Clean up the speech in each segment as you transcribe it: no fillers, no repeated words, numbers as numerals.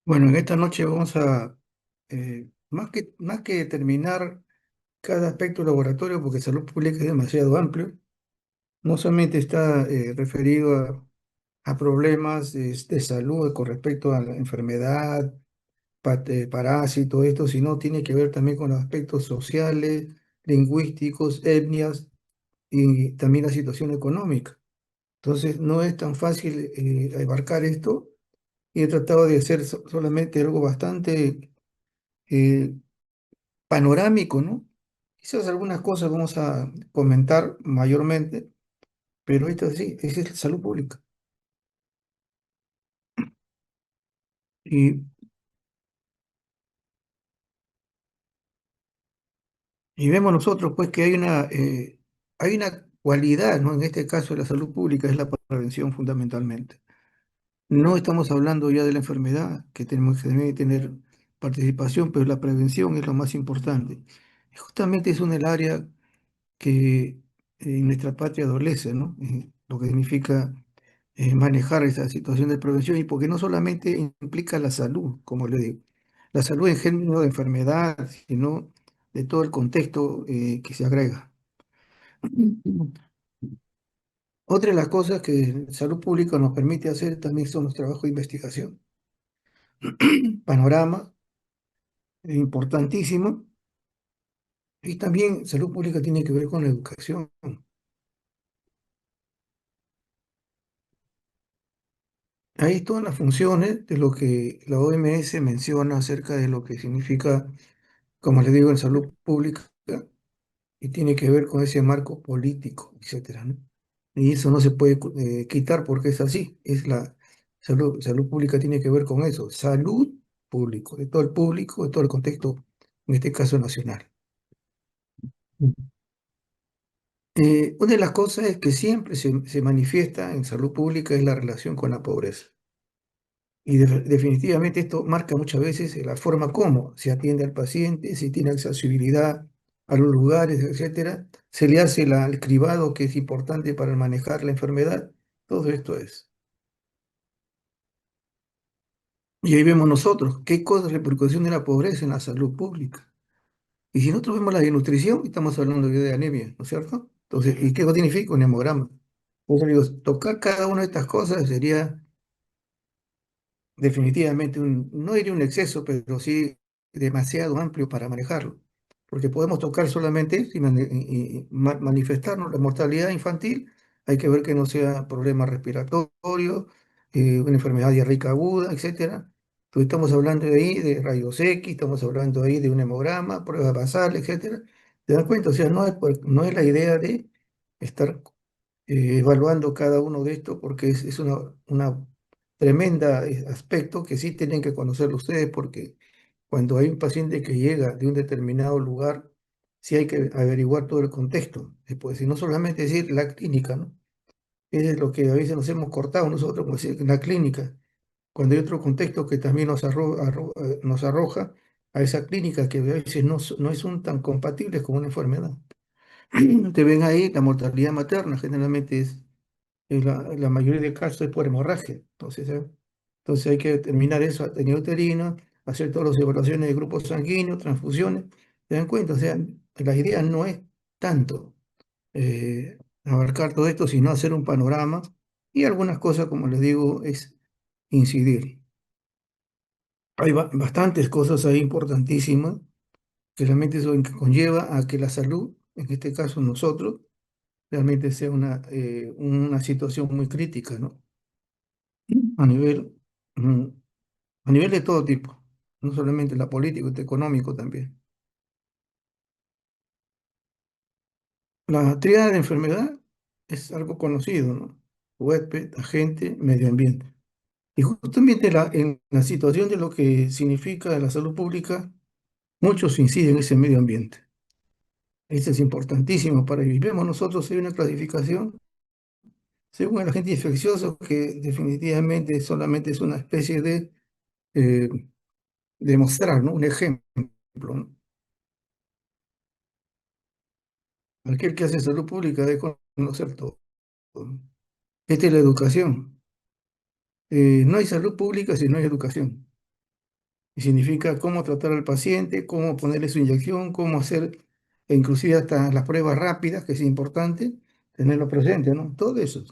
Bueno, en esta noche vamos a, más que determinar cada aspecto del laboratorio, porque salud pública es demasiado amplio, no solamente está referido a problemas de salud con respecto a la enfermedad, parásito, esto, sino tiene que ver también con los aspectos sociales, lingüísticos, etnias y también la situación económica. Entonces, no es tan fácil abarcar esto y he tratado de hacer solamente algo bastante eh, panorámico, ¿no? Quizás algunas cosas vamos a comentar mayormente, pero esto sí, es salud pública. Y, y vemos nosotros, pues, que hay una cualidad, ¿no? En este caso de la salud pública es la prevención fundamentalmente. No estamos hablando ya de la enfermedad, que tenemos que también tener participación, pero la prevención es lo más importante. Y justamente es un el área que en nuestra patria adolece, ¿no? Lo que significa manejar esa situación de prevención y porque no solamente implica la salud, como le digo, la salud en género de enfermedad, sino de todo el contexto que se agrega. Otra de las cosas que salud pública nos permite hacer también son los trabajos de investigación. Panorama, importantísimo. Y también salud pública tiene que ver con la educación. Ahí todas las funciones de lo que la OMS menciona acerca de lo que significa, como les digo, en salud pública y tiene que ver con ese marco político, etcétera, ¿no? Y eso no se puede quitar porque es así. Es la salud pública tiene que ver con eso. Salud público, de todo el contexto, en este caso nacional. Una de las cosas es que siempre se manifiesta en salud pública es la relación con la pobreza. Y definitivamente esto marca muchas veces la forma como se atiende al paciente, si tiene accesibilidad a los lugares, etcétera. Se le hace el cribado que es importante para manejar la enfermedad. Todo esto es. Y ahí vemos nosotros qué cosas repercusión de la pobreza en la salud pública. Y si nosotros vemos la desnutrición, estamos hablando de anemia, ¿no es cierto? Entonces, ¿y qué significa un hemograma? Pues digo, tocar cada una de estas cosas sería definitivamente no diría un exceso, pero sí demasiado amplio para manejarlo. Porque podemos tocar solamente y manifestarnos la mortalidad infantil. Hay que ver que no sea problema respiratorio, una enfermedad diarreica aguda, etcétera. Entonces estamos hablando de ahí de rayos X, estamos hablando ahí de un hemograma, prueba basal, etcétera. ¿Te das cuenta? O sea, no es la idea de estar evaluando cada uno de estos porque es una tremenda aspecto que sí tienen que conocerlo ustedes porque cuando hay un paciente que llega de un determinado lugar, sí hay que averiguar todo el contexto. Después, y no solamente decir la clínica, ¿no? Es lo que a veces nos hemos cortado nosotros, como decir la clínica, cuando hay otro contexto que también nos arroja a esa clínica que a veces no es un tan compatible con una enfermedad. Te ven ahí, la mortalidad materna generalmente la mayoría de casos es por hemorragia. Entonces hay que determinar eso a nivel uterino, hacer todas las evaluaciones de grupos sanguíneos, transfusiones. ¿Se dan cuenta? O sea, la idea no es tanto abarcar todo esto, sino hacer un panorama y algunas cosas, como les digo, es incidir. Hay bastantes cosas ahí importantísimas que realmente eso conlleva a que la salud, en este caso nosotros, realmente sea una situación muy crítica, ¿no? A nivel, mm, a nivel de todo tipo, no solamente la político, el económico también. La tríada de enfermedad es algo conocido, ¿no? Huésped, agente, medio ambiente. Y justamente en la situación de lo que significa la salud pública, muchos inciden en ese medio ambiente. Eso es importantísimo para vivir. Vemos nosotros hay una clasificación según el agente infeccioso que definitivamente solamente es una especie de eh, demostrar, ¿no? Un ejemplo, ¿no? Aquel que hace salud pública debe conocer todo. Esta es la educación. No hay salud pública si no hay educación. Y significa cómo tratar al paciente, cómo ponerle su inyección, cómo hacer, e inclusive hasta las pruebas rápidas, que es importante tenerlo presente, ¿no? Todo eso.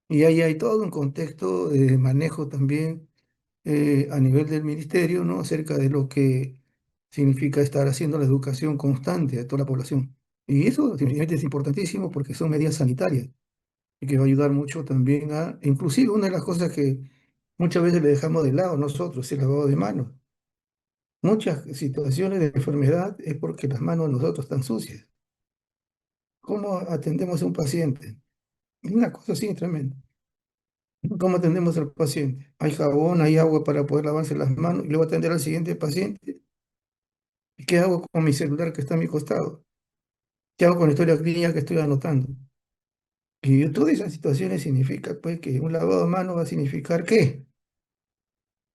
Y ahí hay todo un contexto de manejo también a nivel del ministerio, ¿no? Acerca de lo que significa estar haciendo la educación constante a toda la población. Y eso definitivamente es importantísimo porque son medidas sanitarias y que va a ayudar mucho también a, inclusive una de las cosas que muchas veces le dejamos de lado nosotros, es el lavado de manos. Muchas situaciones de enfermedad es porque las manos de nosotros están sucias. ¿Cómo atendemos a un paciente? Es una cosa así tremenda. ¿Cómo atendemos al paciente? Hay jabón, hay agua para poder lavarse las manos y luego atender al siguiente paciente. ¿Y qué hago con mi celular que está a mi costado? ¿Qué hago con la historia clínica que estoy anotando? Y todas esas situaciones significa pues que un lavado de manos va a significar ¿qué?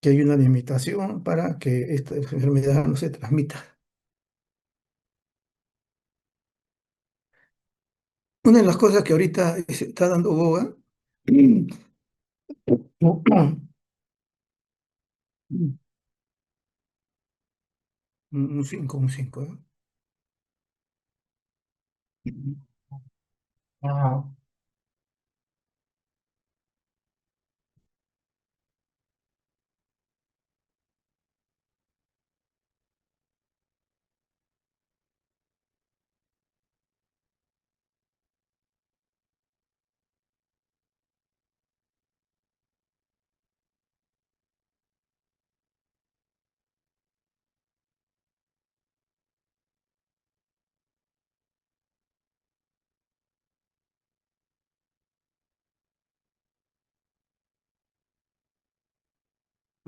Que hay una limitación para que esta enfermedad no se transmita. Una de las cosas que ahorita se está dando boga, un 5 un 5, ¿eh? Ah,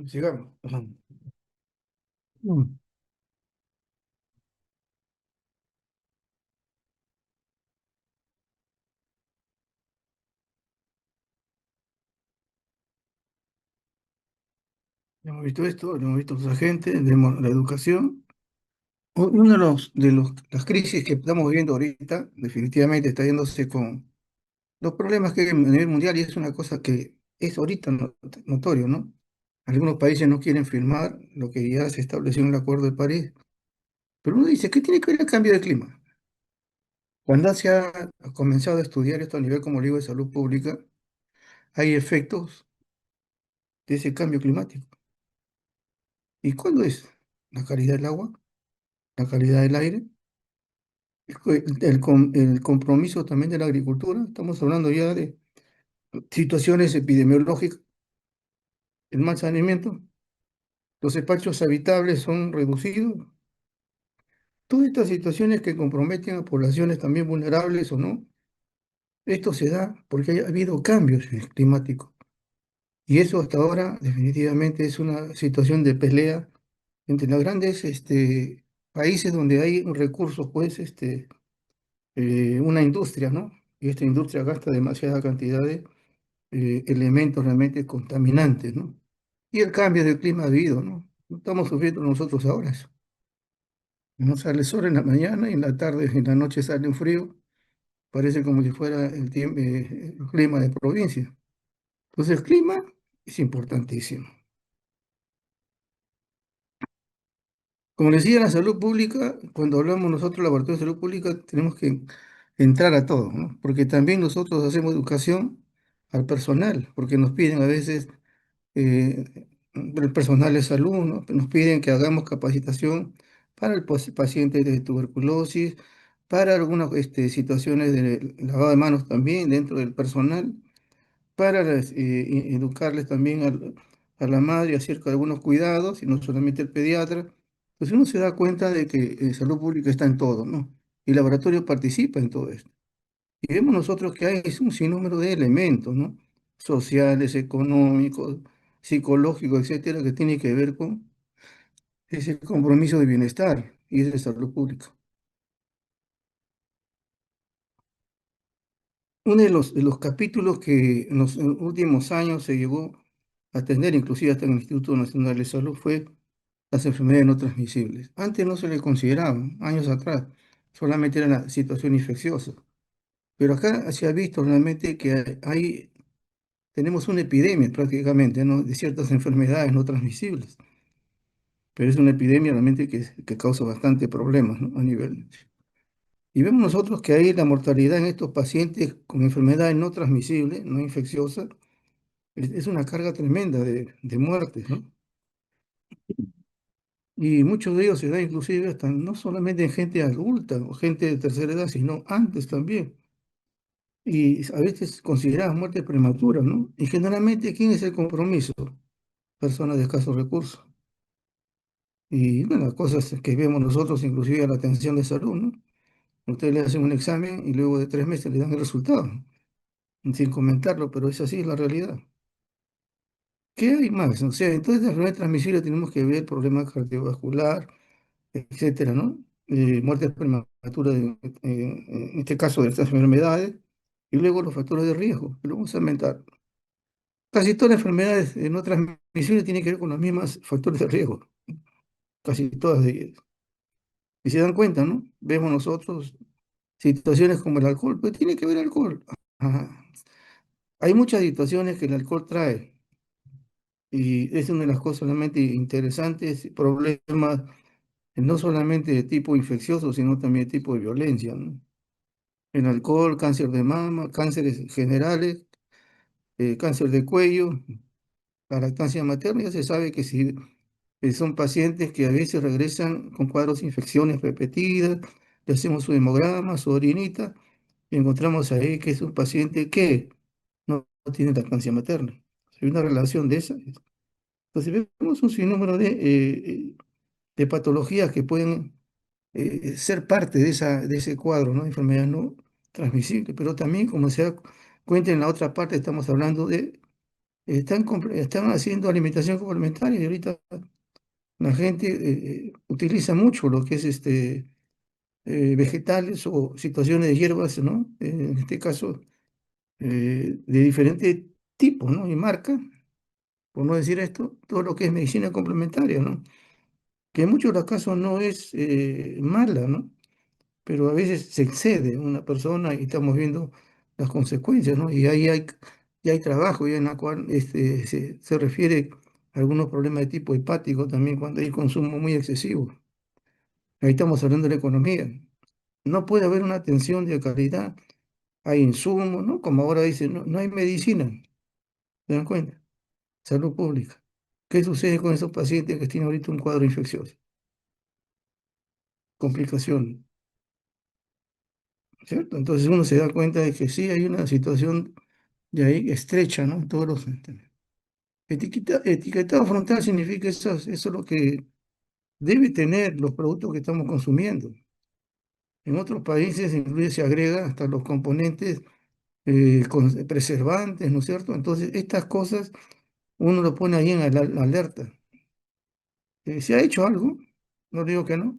sigamos. Ajá. Mm. Hemos visto esto, hemos visto los agentes, vemos la educación. Uno de las crisis que estamos viviendo ahorita, definitivamente está yéndose con los problemas que hay a nivel mundial y es una cosa que es ahorita notorio, ¿no? Algunos países no quieren firmar lo que ya se estableció en el Acuerdo de París, pero uno dice, ¿qué tiene que ver el cambio de clima? Cuando se ha comenzado a estudiar esto a nivel, como le digo, de salud pública, hay efectos de ese cambio climático. ¿Y cuándo es? La calidad del agua, la calidad del aire, el compromiso también de la agricultura. Estamos hablando ya de situaciones epidemiológicas, el mal saneamiento, los espacios habitables son reducidos. Todas estas situaciones que comprometen a poblaciones también vulnerables o no, esto se da porque ha habido cambios climáticos. Y eso hasta ahora definitivamente es una situación de pelea entre los grandes países donde hay recursos, pues, una industria, ¿no? Y esta industria gasta demasiada cantidad de elementos realmente contaminantes, ¿no? Y el cambio de clima ha habido, ¿no? No estamos sufriendo nosotros ahora eso. No sale sol en la mañana y en la tarde, en la noche sale un frío, parece como si fuera el clima de provincia. Entonces el clima es importantísimo. Como decía, la salud pública, cuando hablamos nosotros, laboratorio de salud pública, tenemos que entrar a todo, ¿no? Porque también nosotros hacemos educación al personal, porque nos piden a veces el personal de salud, ¿no? Nos piden que hagamos capacitación para el paciente de tuberculosis, para algunas situaciones de lavado de manos también dentro del personal, para educarles también a la madre acerca de algunos cuidados, y no solamente el pediatra. Pues uno se da cuenta de que salud pública está en todo, ¿no? Y el laboratorio participa en todo esto. Y vemos nosotros que hay un sinnúmero de elementos, ¿no? Sociales, económicos, psicológicos, etcétera, que tiene que ver con ese compromiso de bienestar y de salud pública. Uno de los capítulos que en los últimos años se llegó a tener, inclusive hasta en el Instituto Nacional de Salud, fue las enfermedades no transmisibles. Antes no se le consideraban, años atrás, solamente era la situación infecciosa. Pero acá se ha visto realmente que tenemos una epidemia prácticamente, ¿no? De ciertas enfermedades no transmisibles. pero es una epidemia realmente que causa bastante problemas, ¿no? A nivel. Y vemos nosotros que ahí la mortalidad en estos pacientes con enfermedades no transmisibles, no infecciosas, es una carga tremenda de muertes, ¿no? Y muchos de ellos se da inclusive hasta no solamente en gente adulta o gente de tercera edad, sino antes también. Y a veces consideradas muertes prematuras, ¿no? Y generalmente, ¿quién es el compromiso? Personas de escasos recursos. Y bueno, cosas que vemos nosotros, inclusive a la atención de salud, ¿no? Ustedes le hacen un examen y luego de 3 meses le dan el resultado, sin comentarlo, pero es así la realidad. ¿Qué hay más? O sea, entonces las enfermedades transmisibles tenemos que ver problemas cardiovascular, etcétera, ¿no? Muertes prematuras, en este caso de estas enfermedades, y luego los factores de riesgo, que lo vamos a aumentar. Casi todas las enfermedades no transmisibles tienen que ver con los mismos factores de riesgo, casi todas de ellas. Y se dan cuenta, ¿no? Vemos nosotros situaciones como el alcohol, pues tiene que ver alcohol. Ajá. Hay muchas situaciones que el alcohol trae, y es una de las cosas realmente interesantes, problemas no solamente de tipo infeccioso, sino también de tipo de violencia, ¿no? El alcohol, cáncer de mama, cánceres generales, cáncer de cuello, la lactancia materna, ya se sabe que si son pacientes que a veces regresan con cuadros de infecciones repetidas, le hacemos su hemograma, su orinita, y encontramos ahí que es un paciente que no tiene lactancia materna. Hay una relación de esa. Entonces vemos un sinnúmero de patologías que pueden ser parte de ese cuadro, ¿no? Enfermedad no transmisible, pero también, como se da cuenta en la otra parte, estamos hablando de, están haciendo alimentación complementaria y ahorita la gente utiliza mucho lo que es vegetales o situaciones de hierbas, ¿no? En este caso, de diferentes tipos, ¿no? Y marca, por no decir esto, todo lo que es medicina complementaria, ¿no? Que en muchos de los casos no es mala, ¿no? Pero a veces se excede una persona y estamos viendo las consecuencias, ¿no? Y ahí ya hay trabajo, ya en la cual se refiere a algunos problemas de tipo hepático también cuando hay consumo muy excesivo. Ahí estamos hablando de la economía. No puede haber una atención de calidad, hay insumos, ¿no? Como ahora dicen, no, no hay medicina, ¿se dan cuenta? Salud pública. ¿Qué sucede con esos pacientes que tienen ahorita un cuadro infeccioso? Complicación, ¿cierto? Entonces uno se da cuenta de que sí hay una situación de ahí estrecha, ¿no? En todos los sentidos. Etiquetado frontal significa eso es lo que debe tener los productos que estamos consumiendo. En otros países incluye, se agrega hasta los componentes con preservantes, ¿no es cierto? Entonces, estas cosas uno lo pone ahí en alerta. ¿Se ha hecho algo? No digo que no.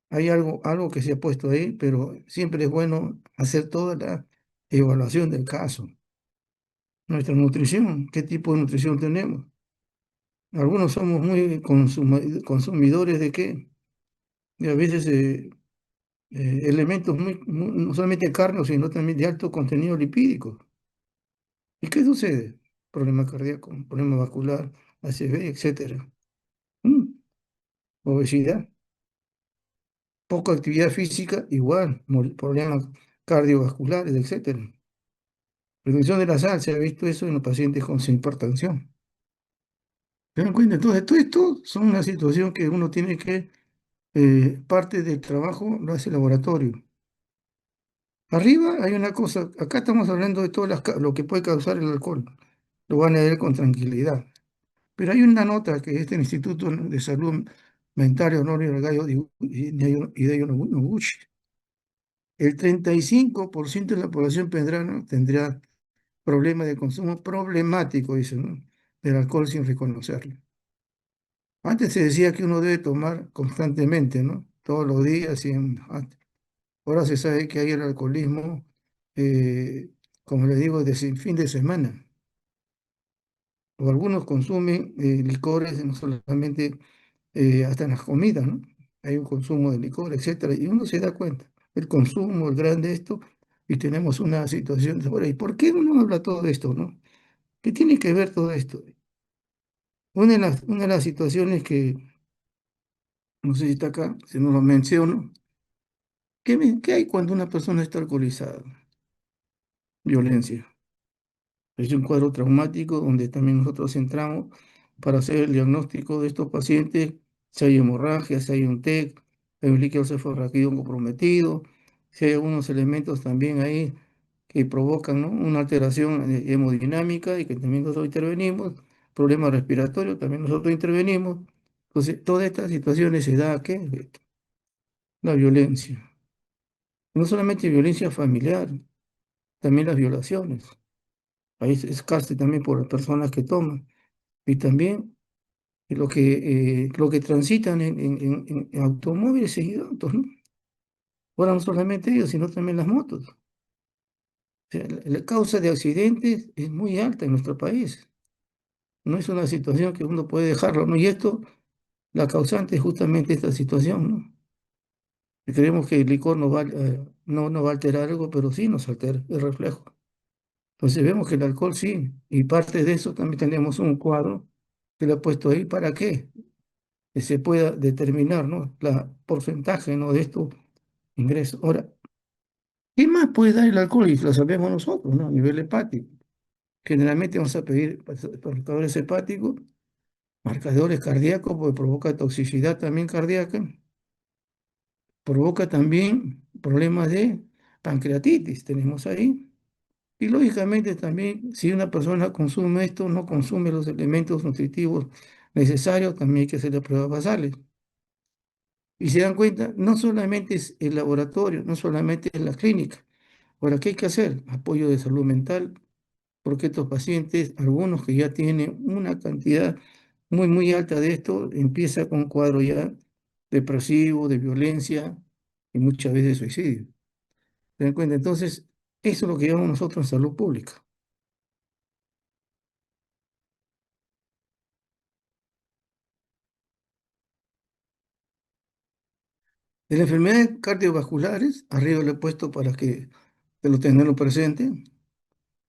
Hay algo que se ha puesto ahí, pero siempre es bueno hacer toda la evaluación del caso. Nuestra nutrición, ¿qué tipo de nutrición tenemos? Algunos somos muy consumidores de qué, y a veces elementos no solamente carne, sino también de alto contenido lipídico. ¿Y qué sucede? Problema cardíaco, problema vascular, ACV, etcétera. Mm, Obesidad, poca actividad física, igual, problemas cardiovasculares, etcétera. Reducción de la sal, se ha visto eso en los pacientes con hipertensión. ¿Se dan cuenta? Entonces, todo esto son una situación que uno tiene que, parte del trabajo lo hace el laboratorio. Arriba hay una cosa, acá estamos hablando de todo lo que puede causar el alcohol. Lo van a leer con tranquilidad. Pero hay una nota que este Instituto de Salud Mental Honorio Gallo Hideo Noguchi. El 35% de la población tendrá problemas de consumo problemático, dice, ¿no? Del alcohol sin reconocerlo. Antes se decía que uno debe tomar constantemente, ¿no? Todos los días. Ahora se sabe que hay el alcoholismo, eh, como les digo, de fin de semana. O algunos consumen licores, no solamente hasta en las comidas, ¿no? Hay un consumo de licor, etcétera, y uno se da cuenta, el consumo, el grande esto, y tenemos una situación de ahora. ¿Y por qué uno habla todo esto, no? ¿Qué tiene que ver todo esto? Una de las situaciones no sé si está acá, si no lo menciono. ¿Qué hay cuando una persona está alcoholizada? Violencia. Es un cuadro traumático donde también nosotros entramos para hacer el diagnóstico de estos pacientes, si hay hemorragia, si hay un TEC, hay un líquido cefalorraquídeo comprometido, si hay algunos elementos también ahí que provocan, ¿no?, una alteración hemodinámica y que también nosotros intervenimos, problemas respiratorios, también nosotros intervenimos. Entonces, todas estas situaciones se da, ¿qué? La violencia. No solamente violencia familiar, también las violaciones. Ahí es casi también por las personas que toman. Y también lo que transitan en automóviles y autos, ¿no? Ahora no solamente ellos, sino también las motos. O sea, la causa de accidentes es muy alta en nuestro país. No es una situación que uno puede dejarlo, ¿no? Y esto, la causante es justamente esta situación, ¿no? Y creemos que el licor no va a alterar algo, pero sí nos altera el reflejo. Entonces vemos que el alcohol sí, y parte de eso también tenemos un cuadro que le he puesto ahí. ¿Para qué? Que se pueda determinar, ¿no?, la porcentaje, ¿no?, de estos ingresos. Ahora, ¿qué más puede dar el alcohol? Y lo sabemos nosotros, ¿no?, a nivel hepático. Generalmente vamos a pedir marcadores hepáticos, marcadores cardíacos, porque provoca toxicidad también cardíaca, provoca también problemas de pancreatitis, tenemos ahí. Y lógicamente también, si una persona consume esto, no consume los elementos nutritivos necesarios, también hay que hacerle pruebas basales. Y se dan cuenta, no solamente es el laboratorio, no solamente es la clínica. Ahora, ¿qué hay que hacer? Apoyo de salud mental, porque estos pacientes, algunos que ya tienen una cantidad muy, muy alta de esto, empieza con un cuadro ya depresivo, de violencia y muchas veces suicidio. ¿Se dan cuenta? Entonces, eso es lo que llamamos nosotros salud pública. De las enfermedades cardiovasculares, arriba le he puesto para que lo tengan presente.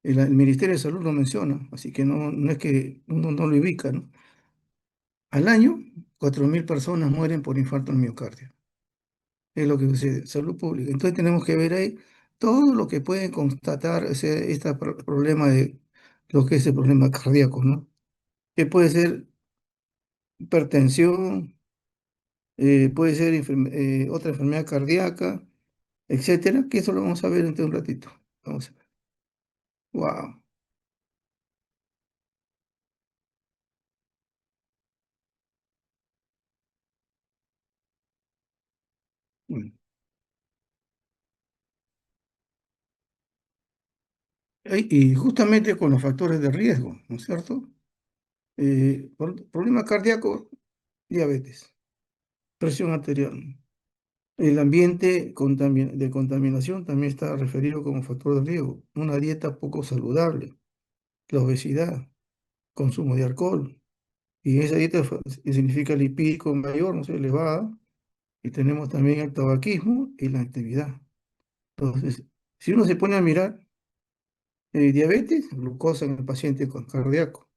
El Ministerio de Salud lo menciona, así que no es que uno no lo ubica, ¿no? Al año, 4.000 personas mueren por infarto al miocardio. Es lo que sucede, salud pública. Entonces tenemos que ver ahí todo lo que pueden constatar este problema de lo que es el problema cardíaco, ¿no? Que puede ser hipertensión, puede ser otra enfermedad cardíaca, etcétera, que eso lo vamos a ver dentro de un ratito. Vamos a ver. Wow. Y justamente con los factores de riesgo, ¿no es cierto? Problema cardíaco, diabetes, presión arterial. El ambiente de contaminación también está referido como factor de riesgo. Una dieta poco saludable, la obesidad, consumo de alcohol. Y esa dieta significa lipídico mayor, no sé, elevada. Y tenemos también el tabaquismo y la actividad. Entonces, si uno se pone a mirar, diabetes, glucosa en el paciente con cardíaco,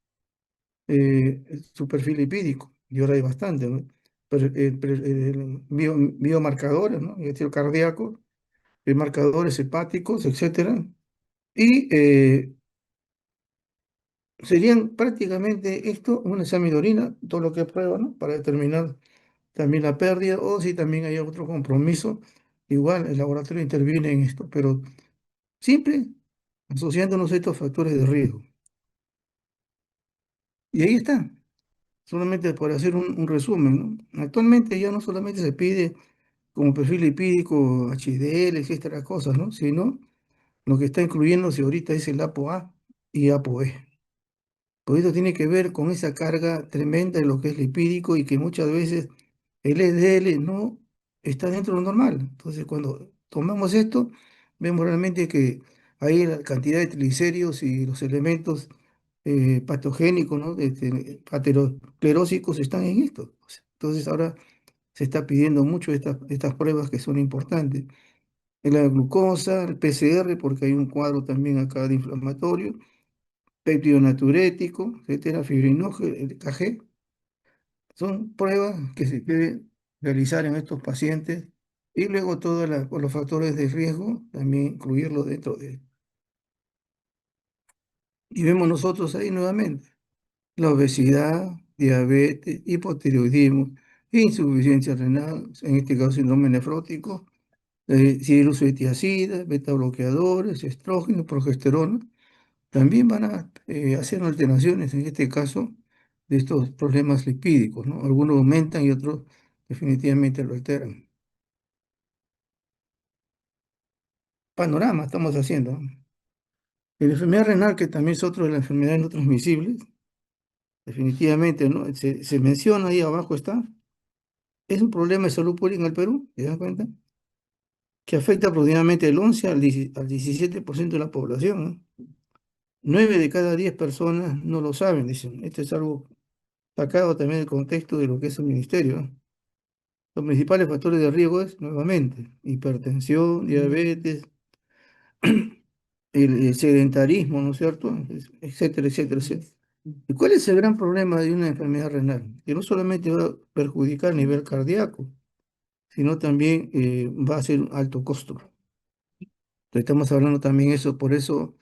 su perfil lipídico, y ahora hay bastante, ¿no? Pero biomarcadores, ¿no? El cardíaco, marcadores hepáticos, etcétera. Y serían prácticamente esto, un examen de orina, todo lo que prueba, ¿no?, para determinar también la pérdida, o si también hay otro compromiso. Igual el laboratorio interviene en esto, pero siempre asociándonos a estos factores de riesgo. Y ahí está, solamente para hacer un resumen, ¿no? Actualmente ya no solamente se pide como perfil lipídico, HDL, etcétera, cosas, ¿no?, sino lo que está incluyéndose ahorita es el ApoA y ApoE. Pues esto tiene que ver con esa carga tremenda de lo que es lipídico, y que muchas veces el LDL no está dentro de lo normal. Entonces, cuando tomamos esto, vemos realmente que ahí la cantidad de triglicéridos y los elementos patogénicos, ¿no?, aterosclerósicos están en esto. Entonces, ahora se está pidiendo mucho estas pruebas que son importantes. La glucosa, el PCR, porque hay un cuadro también acá de inflamatorio, péptido natriurético, etcétera, fibrinógeno, el KG, son pruebas que se deben realizar en estos pacientes y luego todos los factores de riesgo también incluirlos dentro de. Y vemos nosotros ahí nuevamente la obesidad, diabetes, hipotiroidismo, insuficiencia renal, en este caso síndrome nefrótico, si el uso de tiazidas, beta bloqueadores, estrógenos, progesterona, también van a hacer alteraciones, en este caso, de estos problemas lipídicos, ¿no? Algunos aumentan y otros definitivamente lo alteran. Panorama estamos haciendo, ¿no? La enfermedad renal, que también es otra de las enfermedades no transmisibles, definitivamente, ¿no? Se menciona ahí abajo está, es un problema de salud pública en el Perú, ¿te das cuenta? Que afecta aproximadamente el 11 al 17% de la población, ¿no? 9 de cada 10 personas no lo saben, dicen. Esto es algo sacado también del contexto de lo que es el ministerio, ¿no? Los principales factores de riesgo es, nuevamente, hipertensión, diabetes, el sedentarismo, ¿no es cierto? Etcétera, etcétera, etcétera. ¿Y cuál es el gran problema de una enfermedad renal? Que no solamente va a perjudicar a nivel cardíaco, sino también va a ser un alto costo. Estamos hablando también eso, por eso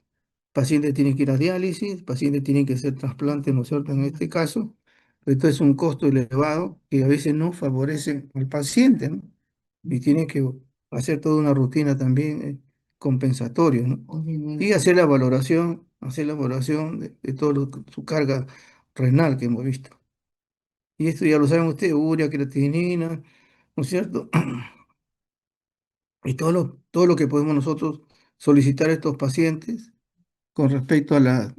pacientes tienen que ir a diálisis, pacientes tienen que hacer trasplantes, ¿no es cierto? En este caso, esto es un costo elevado que a veces no favorece al paciente, ¿no? Y tiene que hacer toda una rutina también compensatoria, ¿no? Y hacer la valoración de todo su carga renal que hemos visto. Y esto ya lo saben ustedes, urea, creatinina, ¿no es cierto? Y todo lo que podemos nosotros solicitar a estos pacientes con respecto a la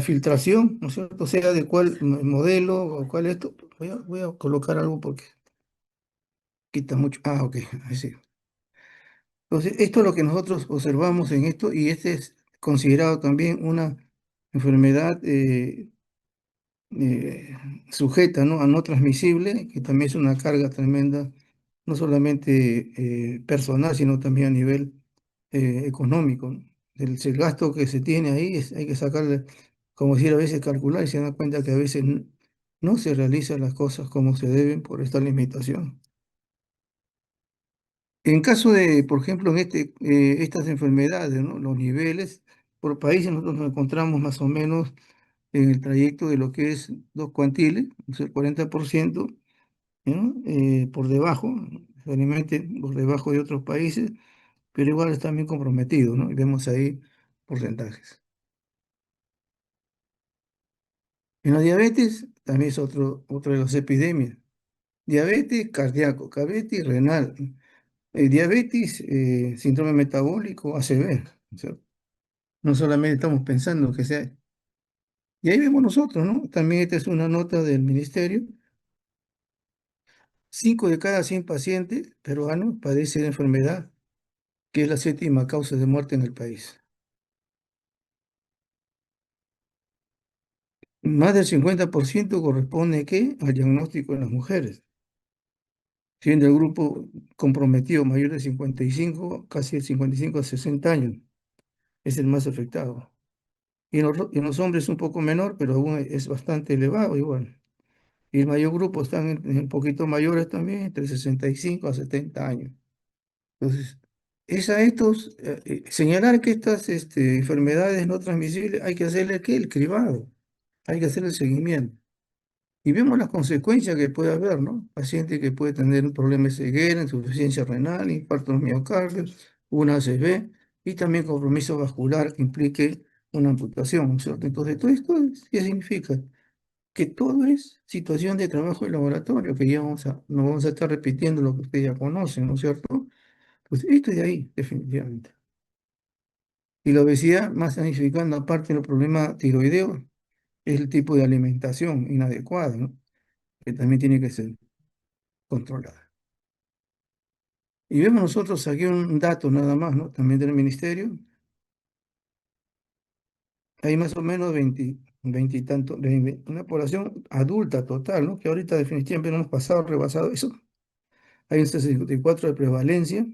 filtración, ¿no es cierto? Sea de cuál modelo o cuál esto. Voy a colocar algo porque quita mucho. Ah, ok, ahí sí. Entonces, esto es lo que nosotros observamos en esto y este es considerado también una enfermedad eh, sujeta, ¿no? A no transmisible, que también es una carga tremenda, no solamente personal, sino también a nivel económico, ¿no? El gasto que se tiene ahí hay que sacarle, como decir, a veces calcular y se da cuenta que a veces no se realizan las cosas como se deben por esta limitación. En caso de, por ejemplo, estas enfermedades, ¿no? Los niveles por países, nosotros nos encontramos más o menos en el trayecto de lo que es 2 cuantiles, o sea, el 40%, ¿no? Por debajo, realmente por debajo de otros países, pero igual están bien comprometidos, ¿no? Y vemos ahí porcentajes. En la diabetes también es otro de las epidemias. Diabetes cardíaco, diabetes renal, diabetes, síndrome metabólico, ACV. O sea, no solamente estamos pensando que sea. Y ahí vemos nosotros, ¿no? También esta es una nota del ministerio. 5 de cada 100 pacientes peruanos padecen de enfermedad, que es la séptima causa de muerte en el país. Más del 50% corresponde ¿qué? Al diagnóstico en las mujeres, siendo el grupo comprometido mayor de 55, casi el 55 a 60 años, es el más afectado. Y en los hombres un poco menor, pero aún es bastante elevado igual. Y el mayor grupo están un poquito mayores también, entre 65 a 70 años. Entonces, señalar que estas enfermedades no transmisibles hay que hacerle ¿qué? El cribado, hay que hacer el seguimiento. Y vemos las consecuencias que puede haber, ¿no? Paciente que puede tener un problema de ceguera, insuficiencia renal, infarto del miocardio, una ACV y también compromiso vascular que implique una amputación, ¿no es cierto? Entonces, todo esto, ¿qué significa? Que todo es situación de trabajo de laboratorio, que ya no vamos a estar repitiendo lo que ustedes ya conocen, ¿no es cierto? Pues esto de ahí, definitivamente. Y la obesidad, más significando, aparte de los problemas tiroideos, es el tipo de alimentación inadecuada, ¿no? Que también tiene que ser controlada. Y vemos nosotros aquí un dato nada más, ¿no? También del ministerio. Hay más o menos 20 y tanto, una población adulta total, ¿no? Que ahorita definitivamente no hemos pasado, rebasado eso. Hay un 64 de prevalencia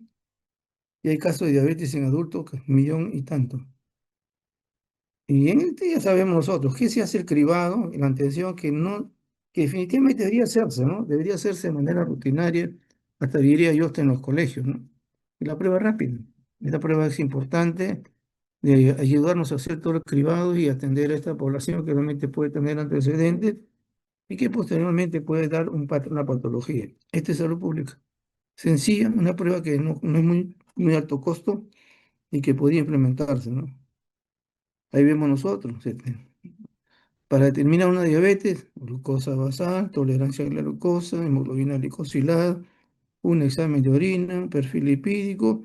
y hay casos de diabetes en adultos, que es 1 millón y tanto. Y en este ya sabemos nosotros, ¿qué se hace el cribado y la atención que no que definitivamente debería hacerse, ¿no? Debería hacerse de manera rutinaria, hasta diría yo, hasta en los colegios, ¿no? Y la prueba rápida. Esta prueba es importante de ayudarnos a hacer todo el cribado y atender a esta población que realmente puede tener antecedentes y que posteriormente puede dar una patología. Esta es salud pública. Sencilla, una prueba que no es muy alto costo y que podría implementarse, ¿no? Ahí vemos nosotros, para determinar una diabetes, glucosa basal, tolerancia a la glucosa, hemoglobina glicosilada, un examen de orina, un perfil lipídico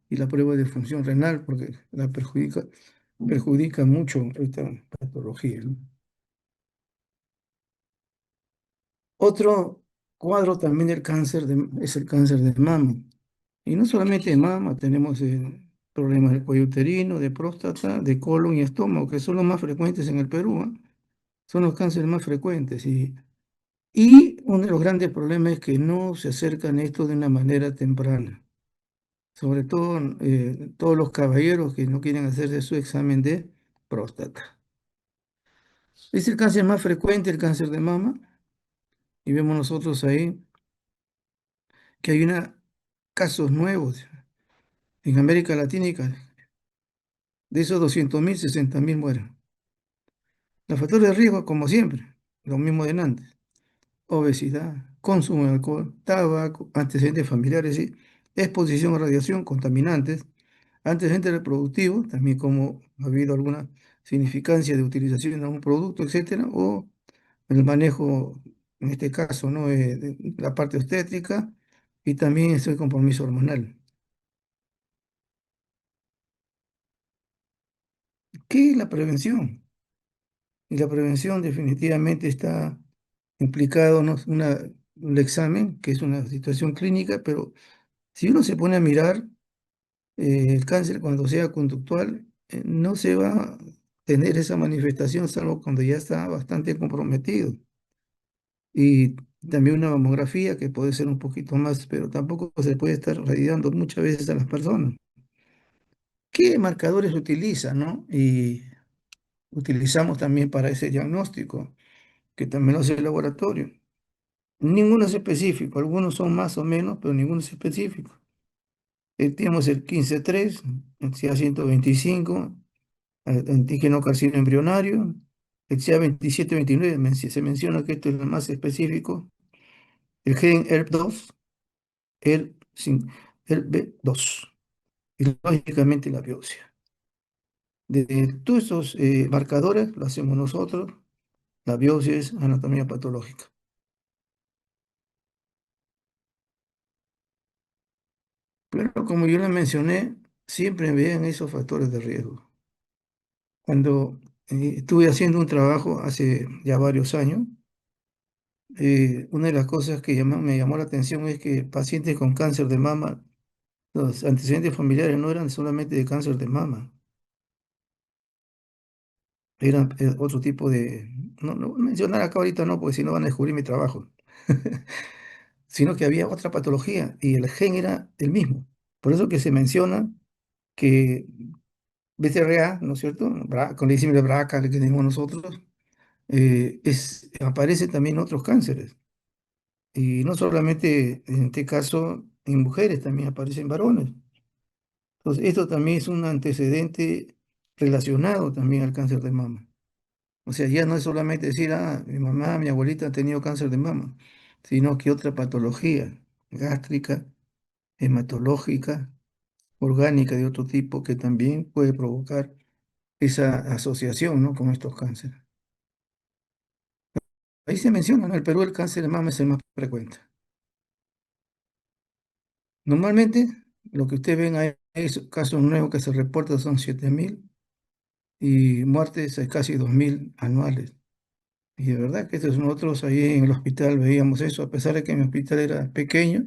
y la prueba de función renal, porque perjudica mucho esta patología, ¿no? Otro cuadro también del cáncer es el cáncer de mama. Y no solamente de mama, tenemos problemas del cuello uterino, de próstata, de colon y estómago, que son los más frecuentes en el Perú, ¿ah? Son los cánceres más frecuentes. Y uno de los grandes problemas es que no se acercan a esto de una manera temprana. Sobre todo todos los caballeros que no quieren hacerse su examen de próstata. Es el cáncer más frecuente, el cáncer de mama, y vemos nosotros ahí que hay casos nuevos en América Latina, de esos 200.000, 60.000 mueren. Los factores de riesgo, como siempre, lo mismo de antes: obesidad, consumo de alcohol, tabaco, antecedentes familiares, ¿sí? Exposición a radiación, contaminantes, antecedentes reproductivos, también como ha habido alguna significancia de utilización de algún producto, etcétera, o el manejo, en este caso, ¿no? De la parte obstétrica y también ese compromiso hormonal. ¿Qué es la prevención? Y la prevención definitivamente está implicado, ¿no? Un examen, que es una situación clínica, pero si uno se pone a mirar el cáncer cuando sea conductual, no se va a tener esa manifestación, salvo cuando ya está bastante comprometido. Y también una mamografía que puede ser un poquito más, pero tampoco se puede estar radiando muchas veces a las personas. ¿Qué marcadores utilizan, no? Y utilizamos también para ese diagnóstico, que también lo hace el laboratorio. Ninguno es específico, algunos son más o menos, pero ninguno es específico. Tenemos el 15-3, el CA-125, el antígeno carcino embrionario, el CA-27-29, se menciona que esto es el más específico, el gen ERB2, ERB2, y lógicamente la biopsia. De todos esos marcadores lo hacemos nosotros, la biopsia es anatomía patológica. Pero como yo le mencioné, siempre vean esos factores de riesgo. Cuando estuve haciendo un trabajo hace ya varios años, una de las cosas que me llamó la atención es que pacientes con cáncer de mama, los antecedentes familiares no eran solamente de cáncer de mama, eran otro tipo de... No mencionar acá ahorita no, porque si no van a descubrir mi trabajo, sino que había otra patología y el gen era el mismo. Por eso que se menciona que BCRA, ¿no es cierto? Con la enzima de BRCA que tenemos nosotros, aparece también en otros cánceres. Y no solamente en este caso en mujeres, también aparecen varones. Entonces, esto también es un antecedente relacionado también al cáncer de mama. O sea, ya no es solamente decir, ah, mi mamá, mi abuelita han tenido cáncer de mama, sino que otra patología gástrica, hematológica, orgánica de otro tipo que también puede provocar esa asociación, ¿no? Con estos cánceres. Ahí se menciona, ¿no? En el Perú el cáncer de mama es el más frecuente. Normalmente, lo que ustedes ven ahí, es casos nuevos que se reportan son 7.000 y muertes hay casi 2.000 anuales. Y de verdad que estos nosotros ahí en el hospital veíamos eso, a pesar de que mi hospital era pequeño,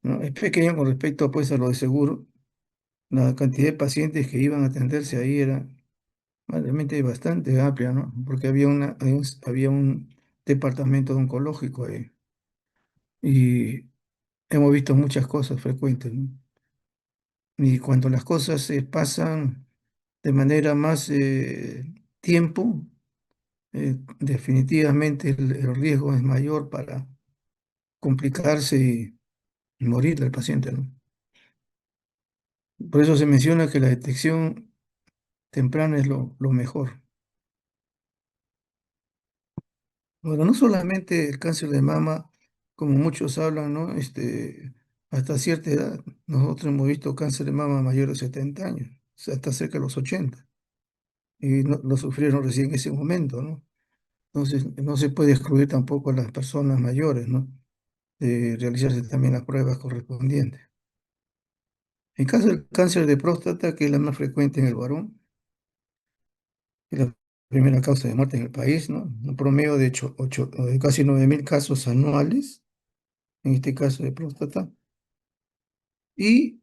¿no? Es pequeño con respecto pues a lo de seguro. La cantidad de pacientes que iban a atenderse ahí era realmente bastante amplia, ¿no? Porque había un departamento oncológico ahí. Y hemos visto muchas cosas frecuentes, ¿no? Y cuando las cosas se pasan de manera más tiempo, definitivamente el riesgo es mayor para complicarse y morir del paciente, ¿no? Por eso se menciona que la detección temprana es lo mejor. Bueno, no solamente el cáncer de mama, como muchos hablan, ¿no? Hasta cierta edad, nosotros hemos visto cáncer de mama mayor de 70 años, o sea, hasta cerca de los 80, y lo sufrieron recién en ese momento, ¿no? Entonces, no se puede excluir tampoco a las personas mayores, ¿no? De realizarse también las pruebas correspondientes. En caso del cáncer de próstata, que es la más frecuente en el varón, es la primera causa de muerte en el país, ¿no? Un promedio de casi 9.000 casos anuales, en este caso de próstata. Y